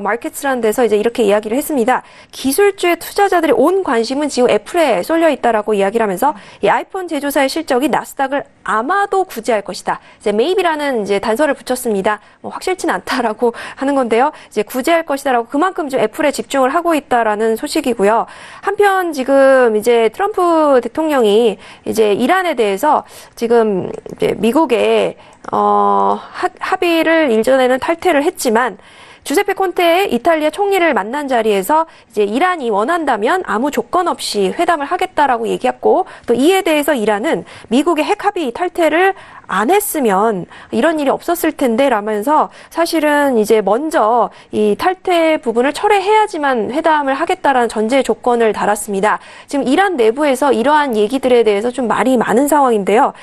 마켓스라는 데서 이제 이렇게 이야기를 했습니다. 기술주의 투자자들의 온 관심은 지금 애플에 쏠려 있다라고 이야기를 하면서 이 아이폰 제조사의 실적이 나스닥을 아마도 구제할 것이다. 이제 maybe라는 이제 단서를 붙였습니다. 뭐 확실치는 않다라고 하는 건데요. 이제 구제할 것이다라고 그만큼 좀 애플에 집중을 하고 있다라는 소식이고요. 한편 지금 이제 트럼프 대통령이 이제 이란에 대해서 지금 이제 미국의 합의를 일전에는 탈퇴를 했지만 주세페 콘테의 이탈리아 총리를 만난 자리에서 이제 이란이 원한다면 아무 조건 없이 회담을 하겠다라고 얘기했고, 또 이에 대해서 이란은 미국의 핵 합의 탈퇴를 안 했으면 이런 일이 없었을 텐데 라면서 사실은 이제 먼저 이 탈퇴 부분을 철회해야지만 회담을 하겠다라는 전제 조건을 달았습니다. 지금 이란 내부에서 이러한 얘기들에 대해서 좀 말이 많은 상황인데요.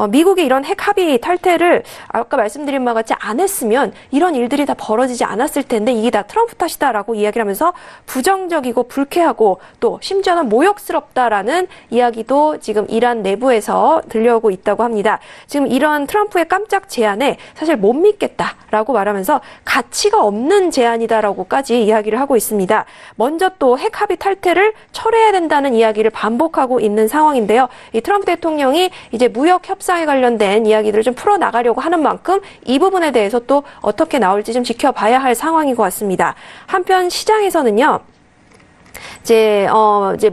미국이 이런 핵 합의 탈퇴를 아까 말씀드린 바와 같이 안 했으면 이런 일들이 다 벌어지지 않았을 텐데 이게 다 트럼프 탓이다라고 이야기를 하면서 부정적이고 불쾌하고 또 심지어는 모욕스럽다라는 이야기도 지금 이란 내부에서 들려오고 있다고 합니다. 지금 이런 트럼프의 깜짝 제안에 사실 못 믿겠다라고 말하면서 가치가 없는 제안이다라고까지 이야기를 하고 있습니다. 먼저 또 핵 합의 탈퇴를 철회해야 된다는 이야기를 반복하고 있는 상황인데요. 이 트럼프 대통령이 이제 무역 협상에 관련된 이야기들을 좀 풀어나가려고 하는 만큼 이 부분에 대해서 또 어떻게 나올지 좀 지켜봐야 할 상황인 것 같습니다. 한편 시장에서는요. 이제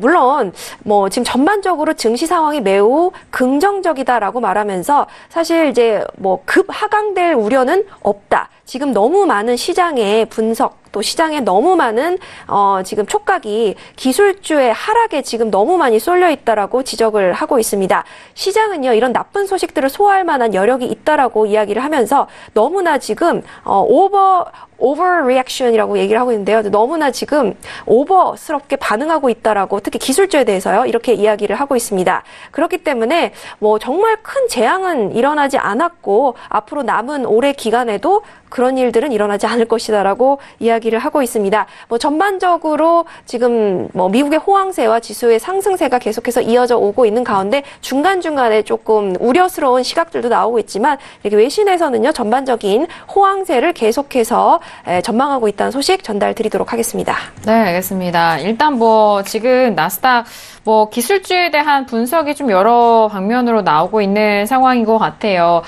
물론 뭐 지금 전반적으로 증시 상황이 매우 긍정적이다라고 말하면서 사실 이제 뭐 급 하강될 우려는 없다. 지금 너무 많은 시장의 분석 또 시장에 너무 많은 지금 촉각이 기술주의 하락에 지금 너무 많이 쏠려 있다라고 지적을 하고 있습니다. 시장은요 이런 나쁜 소식들을 소화할 만한 여력이 있다라고 이야기를 하면서 너무나 지금 overreaction이라고 얘기를 하고 있는데요. 너무나 지금 오버스럽게 반응하고 있다라고 특히 기술주에 대해서요 이렇게 이야기를 하고 있습니다. 그렇기 때문에 뭐 정말 큰 재앙은 일어나지 않았고 앞으로 남은 올해 기간에도 그런 일들은 일어나지 않을 것이다라고 이야기를 하고 있습니다. 뭐 전반적으로 지금 뭐 미국의 호황세와 지수의 상승세가 계속해서 이어져 오고 있는 가운데 중간중간에 조금 우려스러운 시각들도 나오고 있지만 이렇게 외신에서는요 전반적인 호황세를 계속해서 전망하고 있다는 소식 전달드리도록 하겠습니다. 네, 알겠습니다. 일단 일단 뭐 지금 나스닥 뭐 기술주에 대한 분석이 좀 여러 방면으로 나오고 있는 상황인 것 같아요.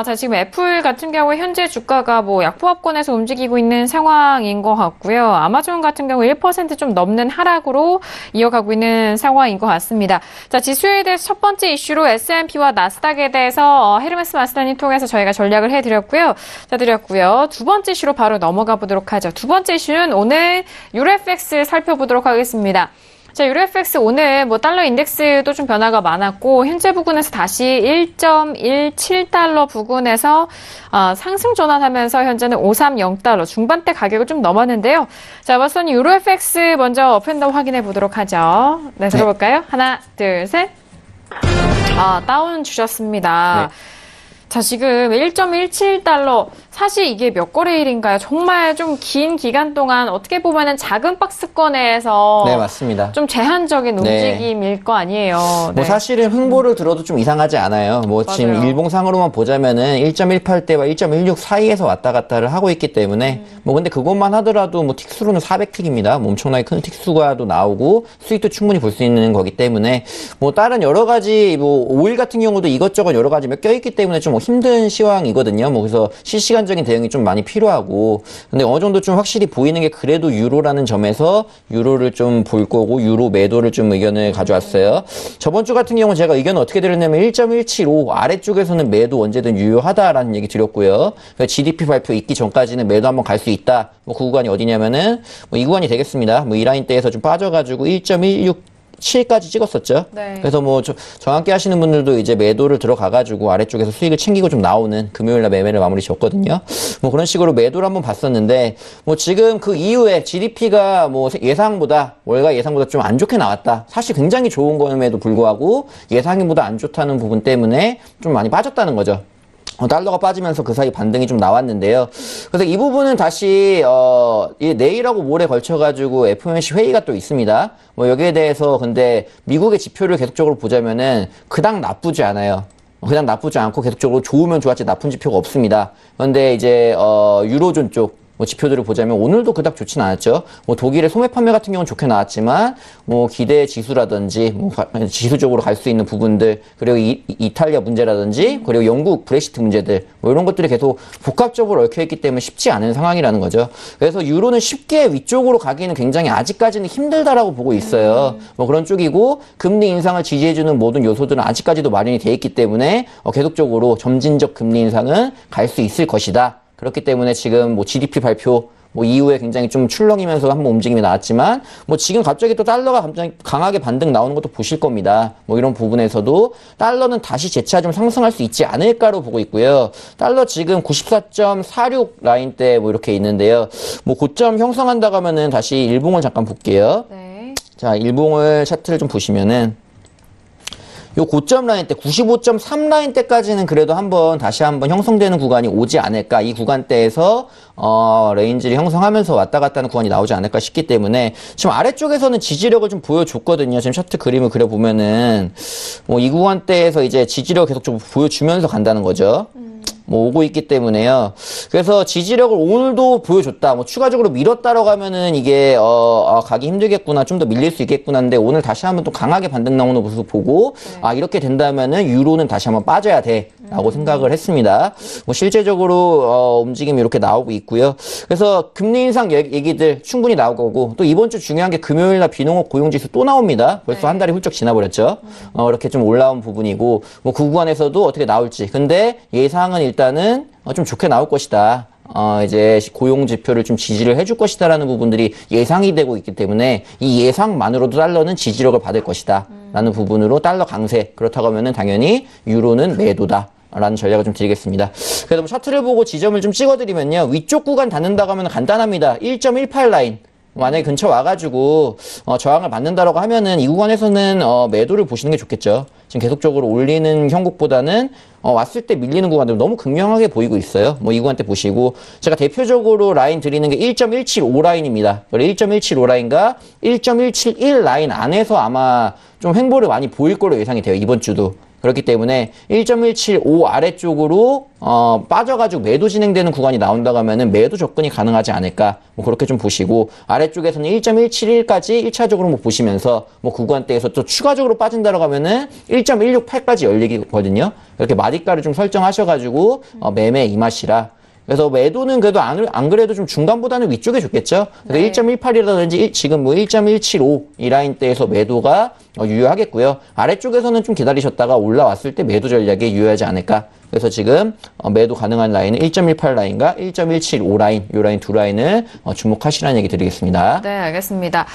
자, 지금 애플 같은 경우에 현재 주가가 뭐 약보합권에서 움직이고 있는 상황인 것 같고요. 아마존 같은 경우 1% 좀 넘는 하락으로 이어가고 있는 상황인 것 같습니다. 자, 지수에 대해서 첫 번째 이슈로 S&P와 나스닥에 대해서 헤르메스 마스터님 통해서 저희가 전략을 해드렸고요. 두 번째 이슈로 바로 넘어가 보도록 하죠. 두 번째 이슈는 오늘 유로 FX 살펴보도록 하겠습니다. 자, 유로 FX 오늘 뭐 달러 인덱스도 좀 변화가 많았고 현재 부근에서 다시 1.17달러 부근에서 상승 전환하면서 현재는 530달러 중반대 가격을 좀 넘었는데요. 자, 마스터님 유로 FX 먼저 업앤다운 확인해 보도록 하죠. 네, 들어볼까요? 하나, 둘, 셋. 다운 주셨습니다. 네. 자, 지금 1.17달러. 사실 이게 몇 거래일인가요? 정말 좀 긴 기간 동안 어떻게 보면은 작은 박스권에서 네, 맞습니다. 좀 제한적인 네. 움직임일 거 아니에요. 뭐 네. 사실은 흥보를 들어도 좀 이상하지 않아요. 뭐 맞아요. 지금 일봉상으로만 보자면은 1.18대와 1.16 사이에서 왔다 갔다를 하고 있기 때문에 뭐 근데 그것만 하더라도 뭐 틱수로는 400틱입니다. 뭐 엄청나게 큰 틱수가도 나오고 수익도 충분히 볼 수 있는 거기 때문에 뭐 다른 여러 가지 뭐 오일 같은 경우도 이것저것 여러 가지 몇 껴있기 때문에 좀 힘든 시황이거든요. 뭐 그래서 실시간적인 대응이 좀 많이 필요하고 근데 어느 정도 좀 확실히 보이는 게 그래도 유로라는 점에서 유로를 좀 볼 거고 유로 매도를 좀 의견을 가져왔어요. 저번 주 같은 경우 제가 의견을 어떻게 드렸냐면 1.175 아래쪽에서는 매도 언제든 유효하다라는 얘기 드렸고요. GDP 발표 있기 전까지는 매도 한번 갈 수 있다. 뭐 그 구간이 어디냐면은 뭐 이 구간이 되겠습니다. 뭐 이 라인대에서 좀 빠져가지고 1.167까지 찍었었죠. 네. 그래서 뭐 정확히 하시는 분들도 이제 매도를 들어가가지고 아래쪽에서 수익을 챙기고 좀 나오는 금요일날 매매를 마무리 지었거든요. 뭐 그런 식으로 매도를 한번 봤었는데 뭐 지금 그 이후에 GDP가 뭐 예상보다 월가 예상보다 좀 안 좋게 나왔다. 사실 굉장히 좋은 거임에도 불구하고 예상보다 안 좋다는 부분 때문에 좀 많이 빠졌다는 거죠. 달러가 빠지면서 그 사이 반등이 좀 나왔는데요. 그래서 이 부분은 다시 내일하고 모레 걸쳐가지고 FOMC 회의가 또 있습니다. 뭐 여기에 대해서 근데 미국의 지표를 계속적으로 보자면은 그닥 나쁘지 않아요. 그냥 나쁘지 않고 계속적으로 좋으면 좋았지 나쁜 지표가 없습니다. 그런데 이제 유로존 쪽 뭐 지표들을 보자면 오늘도 그닥 좋진 않았죠. 뭐 독일의 소매 판매 같은 경우는 좋게 나왔지만 뭐 기대 지수라든지 뭐 지수적으로 갈 수 있는 부분들 그리고 이탈리아 문제라든지 그리고 영국 브렉시트 문제들 뭐 이런 것들이 계속 복합적으로 얽혀 있기 때문에 쉽지 않은 상황이라는 거죠. 그래서 유로는 쉽게 위쪽으로 가기는 굉장히 아직까지는 힘들다라고 보고 있어요. 뭐 그런 쪽이고 금리 인상을 지지해주는 모든 요소들은 아직까지도 마련이 돼 있기 때문에 계속적으로 점진적 금리 인상은 갈 수 있을 것이다. 그렇기 때문에 지금 뭐 GDP 발표 뭐 이후에 굉장히 좀 출렁이면서 한번 움직임이 나왔지만 뭐 지금 갑자기 또 달러가 갑자기 강하게 반등 나오는 것도 보실 겁니다. 뭐 이런 부분에서도 달러는 다시 재차 좀 상승할 수 있지 않을까로 보고 있고요. 달러 지금 94.46 라인대 뭐 이렇게 있는데요. 뭐 고점 형성한다고 하면은 다시 일봉을 잠깐 볼게요. 네. 자, 일봉을 차트를 좀 보시면은 요 고점 라인 때 95.3 라인 때까지는 그래도 다시 한번 형성되는 구간이 오지 않을까. 이 구간대에서 레인지를 형성하면서 왔다 갔다 하는 구간이 나오지 않을까 싶기 때문에 지금 아래쪽에서는 지지력을 좀 보여줬거든요. 지금 차트 그림을 그려보면은 뭐 이 구간대에서 이제 지지력을 계속 좀 보여주면서 간다는 거죠. 뭐 오고 있기 때문에요. 그래서 지지력을 오늘도 보여줬다. 뭐 추가적으로 밀었다라고 하면은 이게 가기 힘들겠구나. 좀 더 밀릴 수 있겠구나. 근데 오늘 다시 한번 또 강하게 반등 나오는 모습 보고 이렇게 된다면은 유로는 다시 한번 빠져야 돼라고 생각을 했습니다. 뭐 실제적으로 움직임이 이렇게 나오고 있고요. 그래서 금리 인상 얘기들 충분히 나오고 또 이번 주 중요한 게 금요일날 비농업 고용지수 또 나옵니다. 벌써 한 달이 훌쩍 지나버렸죠. 이렇게 좀 올라온 부분이고 뭐 그 구간에서도 어떻게 나올지. 근데 예상은 일단은 좀 좋게 나올 것이다. 이제 고용 지표를 좀 지지를 해줄 것이다라는 부분들이 예상이 되고 있기 때문에 이 예상만으로도 달러는 지지력을 받을 것이다. 라는 부분으로 달러 강세. 그렇다고 하면은 당연히 유로는 매도다. 라는 전략을 좀 드리겠습니다. 그래서 뭐 차트를 보고 지점을 좀 찍어드리면요. 위쪽 구간 닿는다고 하면 간단합니다. 1.18 라인. 만약에 근처 와가지고 저항을 받는다라고 하면은 이 구간에서는 매도를 보시는 게 좋겠죠. 지금 계속적으로 올리는 형국보다는 왔을 때 밀리는 구간들 너무 극명하게 보이고 있어요. 뭐 이 구간 때 보시고 제가 대표적으로 라인 드리는 게 1.175 라인입니다. 1.175 라인과 1.171 라인 안에서 아마 좀 횡보를 많이 보일 거로 예상이 돼요. 이번 주도. 그렇기 때문에 1.175 아래쪽으로 빠져가지고 매도 진행되는 구간이 나온다고 하면은 매도 접근이 가능하지 않을까 뭐 그렇게 좀 보시고 아래쪽에서는 1.171까지 1차적으로 뭐 보시면서 뭐 구간대에서 또 추가적으로 빠진다고 하면은 1.168까지 열리거든요. 이렇게 마디가를 좀 설정하셔가지고 매매에 임하시라. 그래서 매도는 그래도 안 그래도 좀 중간보다는 위쪽에 좋겠죠. 그래서 1.18이라든지 지금 뭐 1.175 이 라인대에서 매도가 유효하겠고요. 아래쪽에서는 좀 기다리셨다가 올라왔을 때 매도 전략에 유효하지 않을까. 그래서 지금 매도 가능한 라인은 1.18 라인과 1.175 라인, 이 라인 두 라인을 주목하시라는 얘기 드리겠습니다. 네, 알겠습니다.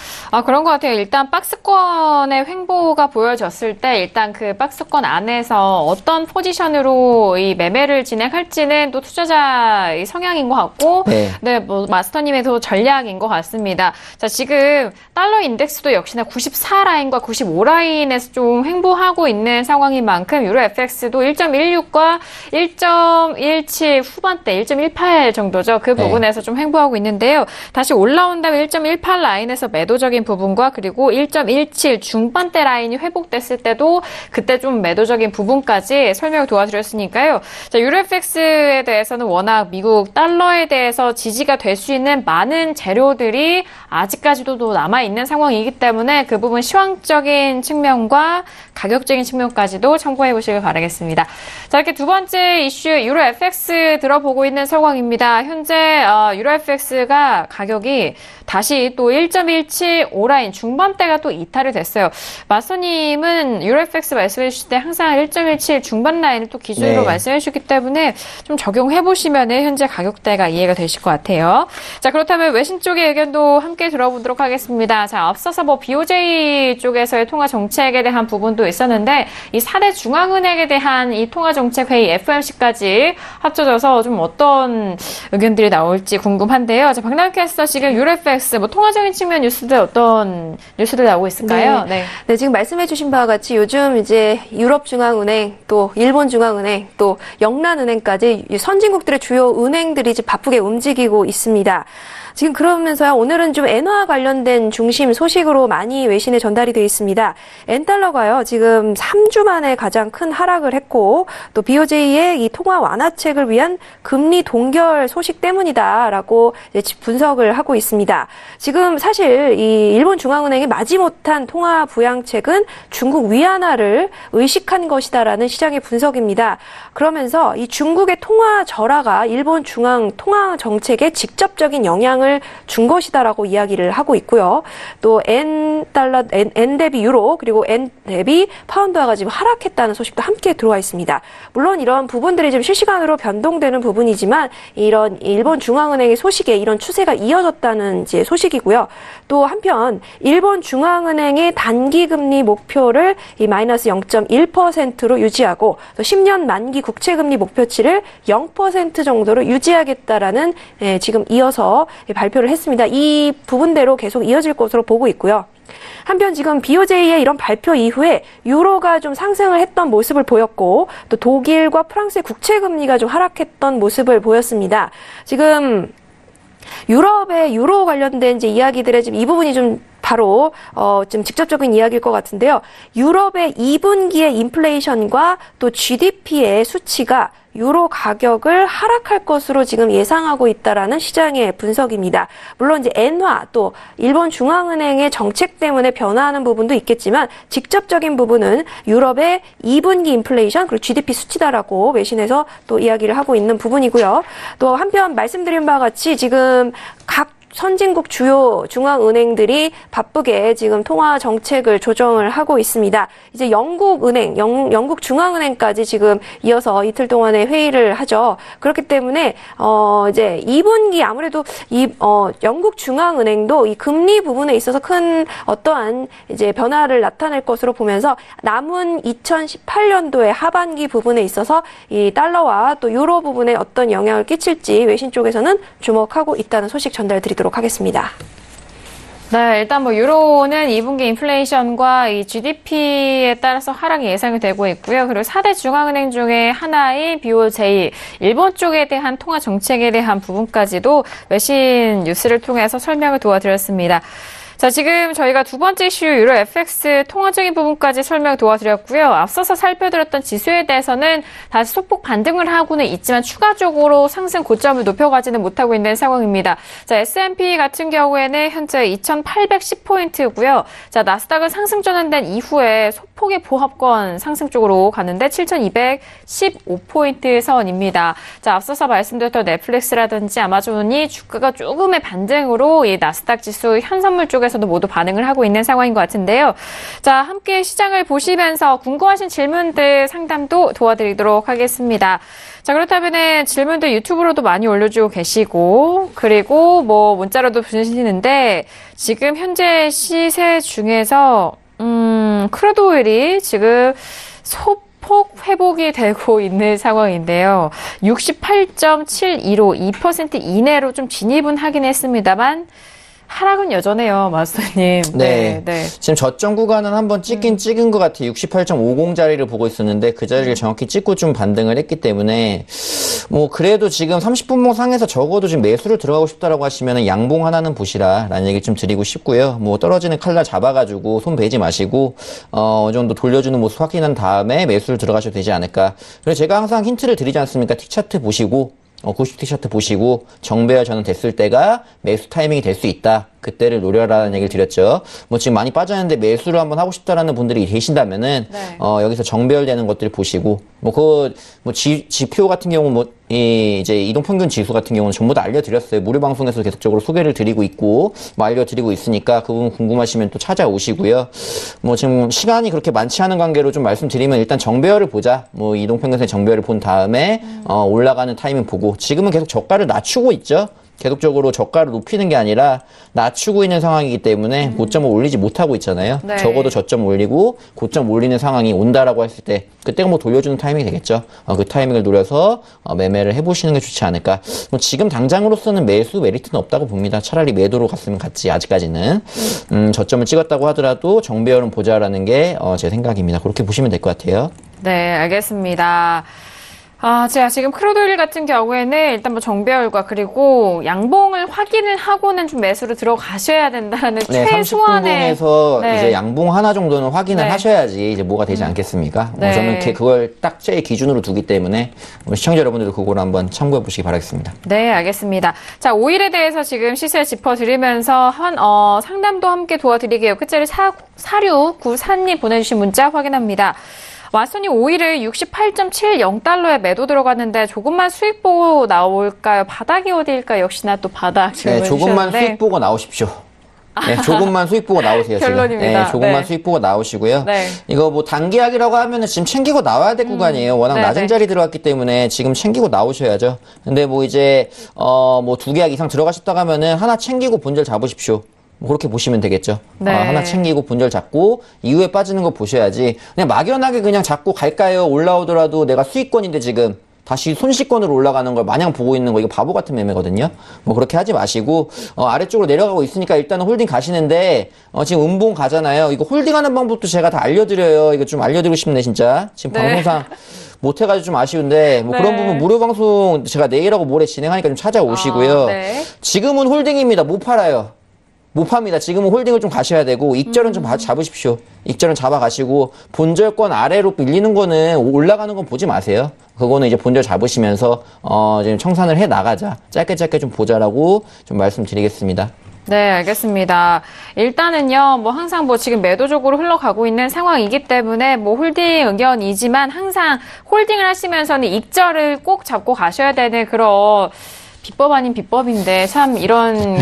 그런 것 같아요. 일단 박스권의 횡보가 보여졌을 때 일단 그 박스권 안에서 어떤 포지션으로 이 매매를 진행할지는 또 투자자의 성향인 것 같고, 네, 뭐 마스터님의 전략인 것 같습니다. 자, 지금 달러 인덱스도 역시나 94 라인과 95 라인에서 좀 횡보하고 있는 상황인 만큼 유로 FX도 1.16과 1.17 후반대 1.18 정도죠. 그 부분에서 좀 횡보하고 있는데요. 다시 올라온다면 1.18 라인에서 매도적인 부분과 그리고 1.17 중반대 라인이 회복됐을 때도 그때 좀 매도적인 부분까지 설명을 도와드렸으니까요. 자, 유로FX에 대해서는 워낙 미국 달러에 대해서 지지가 될 수 있는 많은 재료들이 아직까지도 남아있는 상황이기 때문에 그 부분 시황적인 측면과 가격적인 측면까지도 참고해 보시길 바라겠습니다. 자, 이렇게 두 번째 이슈 유로 FX 들어보고 있는 상황입니다. 현재 유로 FX가 가격이 다시 또 1.175 라인 중반대가 또 이탈이 됐어요. 마스터님은 유로 FX 말씀해 주실 때 항상 1.17 중반 라인을 또 기준으로 말씀해 주셨기 때문에 좀 적용해 보시면 현재 가격대가 이해가 되실 것 같아요. 자, 그렇다면 외신 쪽의 의견도 함께 들어보도록 하겠습니다. 자, 앞서서 뭐 BOJ 쪽에서의 통화 정책에 대한 부분도 있었는데 이 4대 중앙은행에 대한 이 통화 정책 회의 FOMC까지 합쳐져서 좀 어떤 의견들이 나올지 궁금한데요. 자, 박나영 캐스터 지금 유로 FX 뭐 통화적인 측면 뉴스들 어떤 뉴스들 나오고 있을까요? 네, 지금 말씀해주신 바와 같이 요즘 이제 유럽 중앙은행 또 일본 중앙은행 또 영란은행까지 선진국들의 주요 은행들이 이제 바쁘게 움직이고 있습니다. 지금 그러면서요, 오늘은 좀 엔화 관련된 중심 소식으로 많이 외신에 전달이 되어 있습니다. 엔달러가요, 지금 3주 만에 가장 큰 하락을 했고, 또 BOJ의 이 통화 완화책을 위한 금리 동결 소식 때문이다라고 이제 분석을 하고 있습니다. 지금 사실 이 일본 중앙은행이 마지못한 통화 부양책은 중국 위안화를 의식한 것이다라는 시장의 분석입니다. 그러면서 이 중국의 통화 절하가 일본 중앙 통화 정책에 직접적인 영향을 준 것이다라고 이야기를 하고 있고요. 또 엔 대비 유로 그리고 엔 대비 파운드화가 지금 하락했다는 소식도 함께 들어와 있습니다. 물론 이런 부분들이 좀 실시간으로 변동되는 부분이지만 이런 일본 중앙은행의 소식에 이런 추세가 이어졌다는 이제 소식이고요. 또 한편 일본 중앙은행의 단기 금리 목표를 이 마이너스 0.1%로 유지하고 또 10년 만기 국채 금리 목표치를 0% 정도로 유지하겠다라는 지금 이어서 발표를 했습니다. 이 부분대로 계속 이어질 것으로 보고 있고요. 한편 지금 BOJ의 이런 발표 이후에 유로가 좀 상승을 했던 모습을 보였고 또 독일과 프랑스의 국채 금리가 좀 하락했던 모습을 보였습니다. 지금 유럽의 유로 관련된 이제 이야기들의 지금 이 부분이 좀 바로 좀 직접적인 이야기일 것 같은데요. 유럽의 2분기의 인플레이션과 또 GDP의 수치가 유로 가격을 하락할 것으로 지금 예상하고 있다라는 시장의 분석입니다. 물론 이제 엔화 또 일본 중앙은행의 정책 때문에 변화하는 부분도 있겠지만 직접적인 부분은 유럽의 2분기 인플레이션 그리고 GDP 수치다라고 외신에서 또 이야기를 하고 있는 부분이고요. 또 한편 말씀드린 바와 같이 지금 각 선진국 주요 중앙은행들이 바쁘게 지금 통화 정책을 조정을 하고 있습니다. 이제 영국 중앙은행까지 지금 이어서 이틀 동안의 회의를 하죠. 그렇기 때문에 이제 2분기 아무래도 영국 중앙은행도 이 금리 부분에 있어서 큰 어떠한 이제 변화를 나타낼 것으로 보면서 남은 2018년도의 하반기 부분에 있어서 이 달러와 또 유로 부분에 어떤 영향을 끼칠지 외신 쪽에서는 주목하고 있다는 소식 전달드리도록 하겠습니다. 네, 일단 뭐 유로는 2분기 인플레이션과 이 GDP에 따라서 하락이 예상이 되고 있고요. 그리고 4대 중앙은행 중에 하나인 BOJ, 일본 쪽에 대한 통화 정책에 대한 부분까지도 외신 뉴스를 통해서 설명을 도와드렸습니다. 자, 지금 저희가 두 번째 이슈 유로 FX 통화적인 부분까지 설명 도와드렸고요. 앞서서 살펴드렸던 지수에 대해서는 다시 소폭 반등을 하고는 있지만 추가적으로 상승 고점을 높여가지는 못하고 있는 상황입니다. 자, S&P 같은 경우에는 현재 2,810포인트고요. 자, 나스닥은 상승 전환된 이후에 소폭의 보합권 상승 쪽으로 가는데 7,215포인트 선입니다. 자, 앞서서 말씀드렸던 넷플릭스라든지 아마존이 주가가 조금의 반등으로 이 나스닥 지수 현선물 쪽에서도 모두 반응을 하고 있는 상황인 것 같은데요. 자, 함께 시장을 보시면서 궁금하신 질문들 상담도 도와드리도록 하겠습니다. 자, 그렇다면 질문들 유튜브로도 많이 올려주고 계시고, 그리고 뭐 문자로도 보내시는데, 지금 현재 시세 중에서, 크루드 오일이 지금 소폭 회복이 되고 있는 상황인데요. 68.715, 2% 이내로 좀 진입은 하긴 했습니다만, 하락은 여전해요, 마스터님. 네. 지금 저점 구간은 한번 찍긴 찍은 것 같아요. 68.50 자리를 보고 있었는데 그 자리를 정확히 찍고 좀 반등을 했기 때문에 뭐 그래도 지금 30분봉 상에서 적어도 지금 매수를 들어가고 싶다라고 하시면 양봉 하나는 보시라라는 얘기 좀 드리고 싶고요. 뭐 떨어지는 칼날 잡아가지고 손 베지 마시고 어느 정도 돌려주는 모습 확인한 다음에 매수를 들어가셔도 되지 않을까. 그래서 제가 항상 힌트를 드리지 않습니까? T차트 보시고 90 T차트 보시고 정배열 전환 됐을 때가 매수 타이밍이 될 수 있다. 그때를 노려라는 얘기를 드렸죠. 뭐 지금 많이 빠졌는데 매수를 한번 하고 싶다라는 분들이 계신다면은 여기서 정배열되는 것들 보시고 지표 같은 경우 이제 이동평균 지수 같은 경우는 전부 다 알려드렸어요. 무료 방송에서 계속적으로 소개를 드리고 있고 알려드리고 있으니까 그 부분 궁금하시면 또 찾아오시고요. 뭐 지금 시간이 그렇게 많지 않은 관계로 좀 말씀드리면 일단 정배열을 보자. 뭐 이동평균선의 정배열을 본 다음에 올라가는 타이밍 보고 지금은 계속 저가를 낮추고 있죠. 계속적으로 저가를 높이는 게 아니라 낮추고 있는 상황이기 때문에 고점을 올리지 못하고 있잖아요. 네. 적어도 저점 올리고 고점 올리는 상황이 온다라고 했을 때 그때가 뭐 돌려주는 타이밍이 되겠죠. 그 타이밍을 노려서 매매를 해보시는 게 좋지 않을까. 뭐 지금 당장으로서는 매수 메리트는 없다고 봅니다. 차라리 매도로 갔으면 갔지 아직까지는. 저점을 찍었다고 하더라도 정배열은 보자라는 게 제 생각입니다. 그렇게 보시면 될 것 같아요. 네, 알겠습니다. 제가 지금 크루드 오일 같은 경우에는 일단 뭐 정배열과 그리고 양봉을 확인을 하고는 좀 매수로 들어가셔야 된다는 최소한의 30분봉에서 이제 양봉 하나 정도는 확인을 하셔야지 이제 뭐가 되지 않겠습니까? 저는 그걸 딱 제 기준으로 두기 때문에 시청자 여러분들도 그걸 한번 참고해 보시기 바라겠습니다. 네, 알겠습니다. 자, 오일에 대해서 지금 시세 짚어드리면서 상담도 함께 도와드리게요. 끝자리 4694님 보내주신 문자 확인합니다. 마스터님 오일을 68.70달러에 매도 들어갔는데 조금만 수익 보고 나올까요? 바닥이 어디일까요? 역시나 또 바닥 질문 주셨는데. 조금만 수익 보고 나오십시오. 조금만 수익 보고 나오세요. 결론입니다. 조금만 수익 보고 나오시고요. 네. 이거 뭐 단기약이라고 하면은 지금 챙기고 나와야 될 구간이에요. 워낙 낮은 자리 들어갔기 때문에 지금 챙기고 나오셔야죠. 근데 뭐 이제 뭐 2계약 이상 들어가셨다고 하면은 하나 챙기고 본절 잡으십시오. 그렇게 보시면 되겠죠. 하나 챙기고 본절 잡고 이후에 빠지는 거 보셔야지 그냥 막연하게 그냥 잡고 갈까요? 올라오더라도 내가 수익권인데 지금 다시 손실권으로 올라가는 걸 마냥 보고 있는 거 이거 바보 같은 매매거든요. 뭐 그렇게 하지 마시고 아래쪽으로 내려가고 있으니까 일단은 홀딩 가시는데 지금 음봉 가잖아요. 이거 홀딩하는 방법도 제가 다 알려드려요. 이거 좀 알려드리고 싶네 진짜. 지금 방송상 못해가지고 좀 아쉬운데 뭐 그런 부분 무료 방송 제가 내일하고 모레 진행하니까 좀 찾아오시고요. 지금은 홀딩입니다. 못 팔아요. 못 팝니다. 지금은 홀딩을 좀 가셔야 되고 익절은 좀 잡으십시오. 익절은 잡아가시고 본절권 아래로 밀리는 거는 올라가는 건 보지 마세요. 그거는 이제 본절 잡으시면서 지금 청산을 해 나가자. 짧게 좀 보자라고 좀 말씀드리겠습니다. 네, 알겠습니다. 일단은요, 뭐 항상 뭐 지금 매도적으로 흘러가고 있는 상황이기 때문에 뭐 홀딩 의견이지만 항상 홀딩을 하시면서는 익절을 꼭 잡고 가셔야 되는 그런 비법 아닌 비법인데 참 이런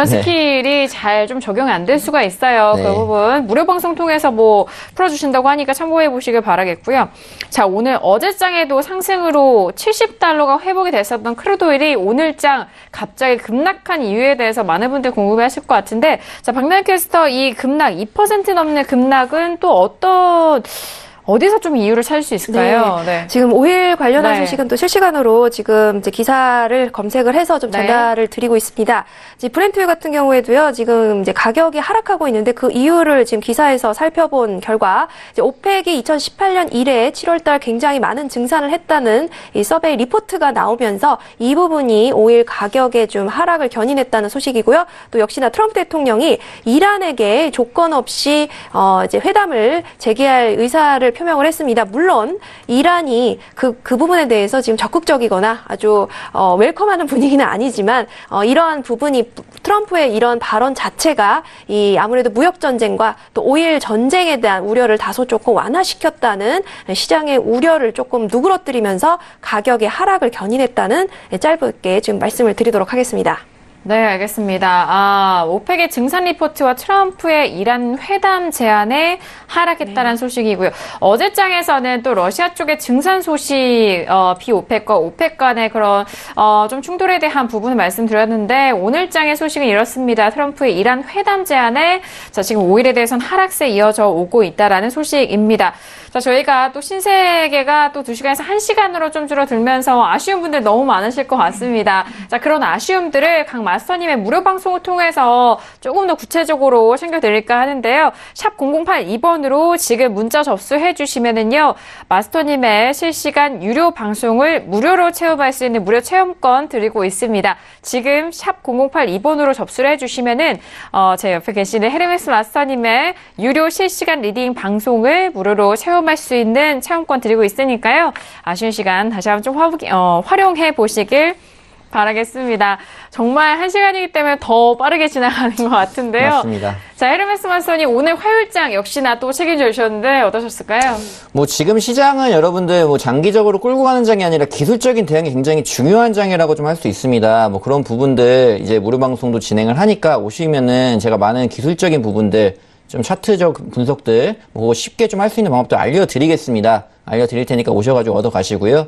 스킬이 잘 좀 적용이 안 될 수가 있어요. 그 부분 무료 방송 통해서 뭐 풀어주신다고 하니까 참고해 보시길 바라겠고요. 자, 오늘 어제장에도 상승으로 70달러가 회복이 됐었던 크루드 오일이 오늘장 갑자기 급락한 이유에 대해서 많은 분들 궁금해하실 것 같은데, 자, 박나연 캐스터 이 급락 2% 넘는 급락은 또 어디서 좀 이유를 찾을 수 있을까요? 네. 지금 오일 관련한 네. 소식은 또 실시간으로 지금 이제 기사를 검색을 해서 좀 전달을 드리고 있습니다. 이제 브렌트유 같은 경우에도요, 지금 이제 가격이 하락하고 있는데 그 이유를 지금 기사에서 살펴본 결과, 이제 오펙이 2018년 이래 7월달 굉장히 많은 증산을 했다는 이 서베이 리포트가 나오면서 이 부분이 오일 가격에 좀 하락을 견인했다는 소식이고요. 또 역시나 트럼프 대통령이 이란에게 조건 없이 이제 회담을 재개할 의사를 표명을 했습니다. 물론 이란이 그 부분에 대해서 지금 적극적이거나 아주 웰컴하는 분위기는 아니지만 이러한 부분이 트럼프의 이런 발언 자체가 이 아무래도 무역 전쟁과 또 오일 전쟁에 대한 우려를 다소 조금 완화시켰다는 시장의 우려를 조금 누그러뜨리면서 가격의 하락을 견인했다는 짧게 지금 말씀을 드리도록 하겠습니다. 네, 알겠습니다. 오펙의 증산 리포트와 트럼프의 이란 회담 제안에 하락했다는 소식이고요. 어제장에서는 또 러시아 쪽의 증산 소식, 비오펙과 오펙 간의 그런, 좀 충돌에 대한 부분을 말씀드렸는데, 오늘장의 소식은 이렇습니다. 트럼프의 이란 회담 제안에, 자, 지금 오일에 대해서는 하락세 이어져 오고 있다라는 소식입니다. 자, 저희가 또 신세계가 또 2시간에서 1시간으로 좀 줄어들면서 아쉬운 분들 너무 많으실 것 같습니다. 자, 그런 아쉬움들을 강 마스터님의 무료 방송을 통해서 조금 더 구체적으로 챙겨드릴까 하는데요. 샵 0082번으로 지금 문자 접수해 주시면은요, 마스터님의 실시간 유료 방송을 무료로 체험할 수 있는 무료 체험권 드리고 있습니다. 지금 샵 0082번으로 접수를 해 주시면은, 제 옆에 계시는 헤르메스 마스터님의 유료 실시간 리딩 방송을 무료로 체험할 수 있는 체험권 드리고 있으니까요. 아쉬운 시간 다시 한번 좀 활용해 보시길 바라겠습니다. 정말 1시간이기 때문에 더 빠르게 지나가는 것 같은데요. 맞습니다. 자, 헤르메스 마스터님 오늘 화요일장 역시나 또 책임져 주셨는데 어떠셨을까요? 지금 시장은 여러분들 장기적으로 끌고 가는 장이 아니라 기술적인 대응이 굉장히 중요한 장이라고 좀 할 수 있습니다. 그런 부분들 이제 무료 방송도 진행을 하니까 오시면은 제가 많은 기술적인 부분들 좀 차트적 분석들 쉽게 좀 할 수 있는 방법도 알려드리겠습니다. 알려드릴 테니까 오셔가지고 얻어가시고요.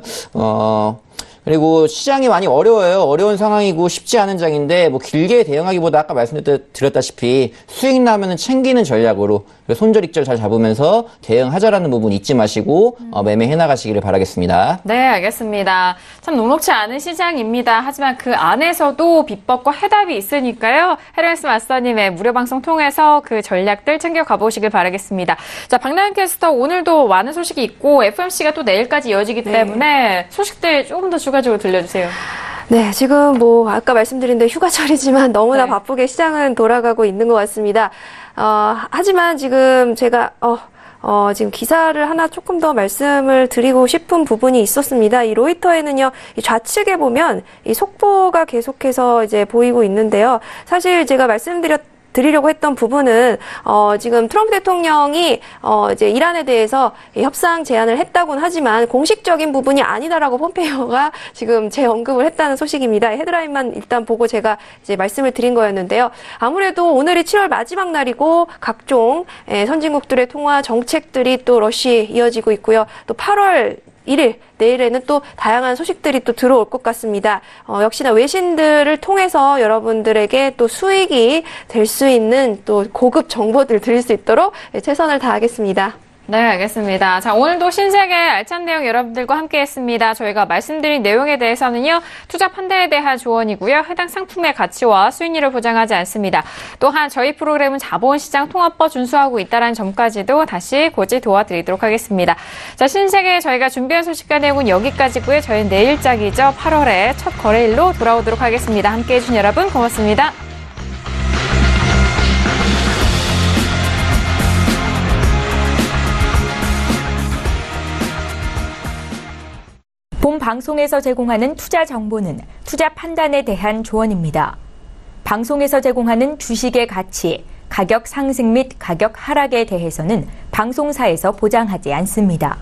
그리고 시장이 많이 어려워요. 어려운 상황이고 쉽지 않은 장인데 길게 대응하기보다 아까 말씀드렸다시피 수익 나면은 챙기는 전략으로 손절익절 잘 잡으면서 대응하자라는 부분 잊지 마시고 매매해 나가시기를 바라겠습니다. 네, 알겠습니다. 참 녹록치 않은 시장입니다. 하지만 그 안에서도 비법과 해답이 있으니까요. 헤르메스 마스터님의 무료 방송 통해서 그 전략들 챙겨 가보시길 바라겠습니다. 자, 박나연 캐스터 오늘도 많은 소식이 있고 FOMC가 또 내일까지 이어지기 때문에 소식들 조금 더 추가적으로 들려주세요. 네, 지금 아까 말씀드린 대로 휴가철이지만 너무나 바쁘게 시장은 돌아가고 있는 것 같습니다. 하지만 지금 제가, 지금 기사를 하나 조금 더 말씀을 드리고 싶은 부분이 있었습니다. 이 로이터에는요, 이 좌측에 보면 이 속보가 계속해서 이제 보이고 있는데요. 사실 제가 드리려고 했던 부분은 지금 트럼프 대통령이 이제 이란에 대해서 협상 제안을 했다고는 하지만 공식적인 부분이 아니다라고 폼페이오가 지금 재언급을 했다는 소식입니다. 헤드라인만 일단 보고 제가 이제 말씀을 드린 거였는데요. 아무래도 오늘이 7월 마지막 날이고 각종 선진국들의 통화 정책들이 또 러시에 이어지고 있고요. 또 8월 1일, 내일에는 또 다양한 소식들이 또 들어올 것 같습니다. 역시나 외신들을 통해서 여러분들에게 또 수익이 될 수 있는 또 고급 정보들 드릴 수 있도록 최선을 다하겠습니다. 네, 알겠습니다. 자, 오늘도 신세계 알찬 내용 여러분들과 함께 했습니다. 저희가 말씀드린 내용에 대해서는요, 투자 판단에 대한 조언이고요. 해당 상품의 가치와 수익률을 보장하지 않습니다. 또한 저희 프로그램은 자본시장 통합법 준수하고 있다는 점까지도 다시 고지 도와드리도록 하겠습니다. 자, 신세계 저희가 준비한 소식과 내용은 여기까지고요. 저희는 내일장이죠. 8월에 첫 거래일로 돌아오도록 하겠습니다. 함께 해주신 여러분 고맙습니다. 본 방송에서 제공하는 투자 정보는 투자 판단에 대한 조언입니다. 방송에서 제공하는 주식의 가치, 가격 상승 및 가격 하락에 대해서는 방송사에서 보장하지 않습니다.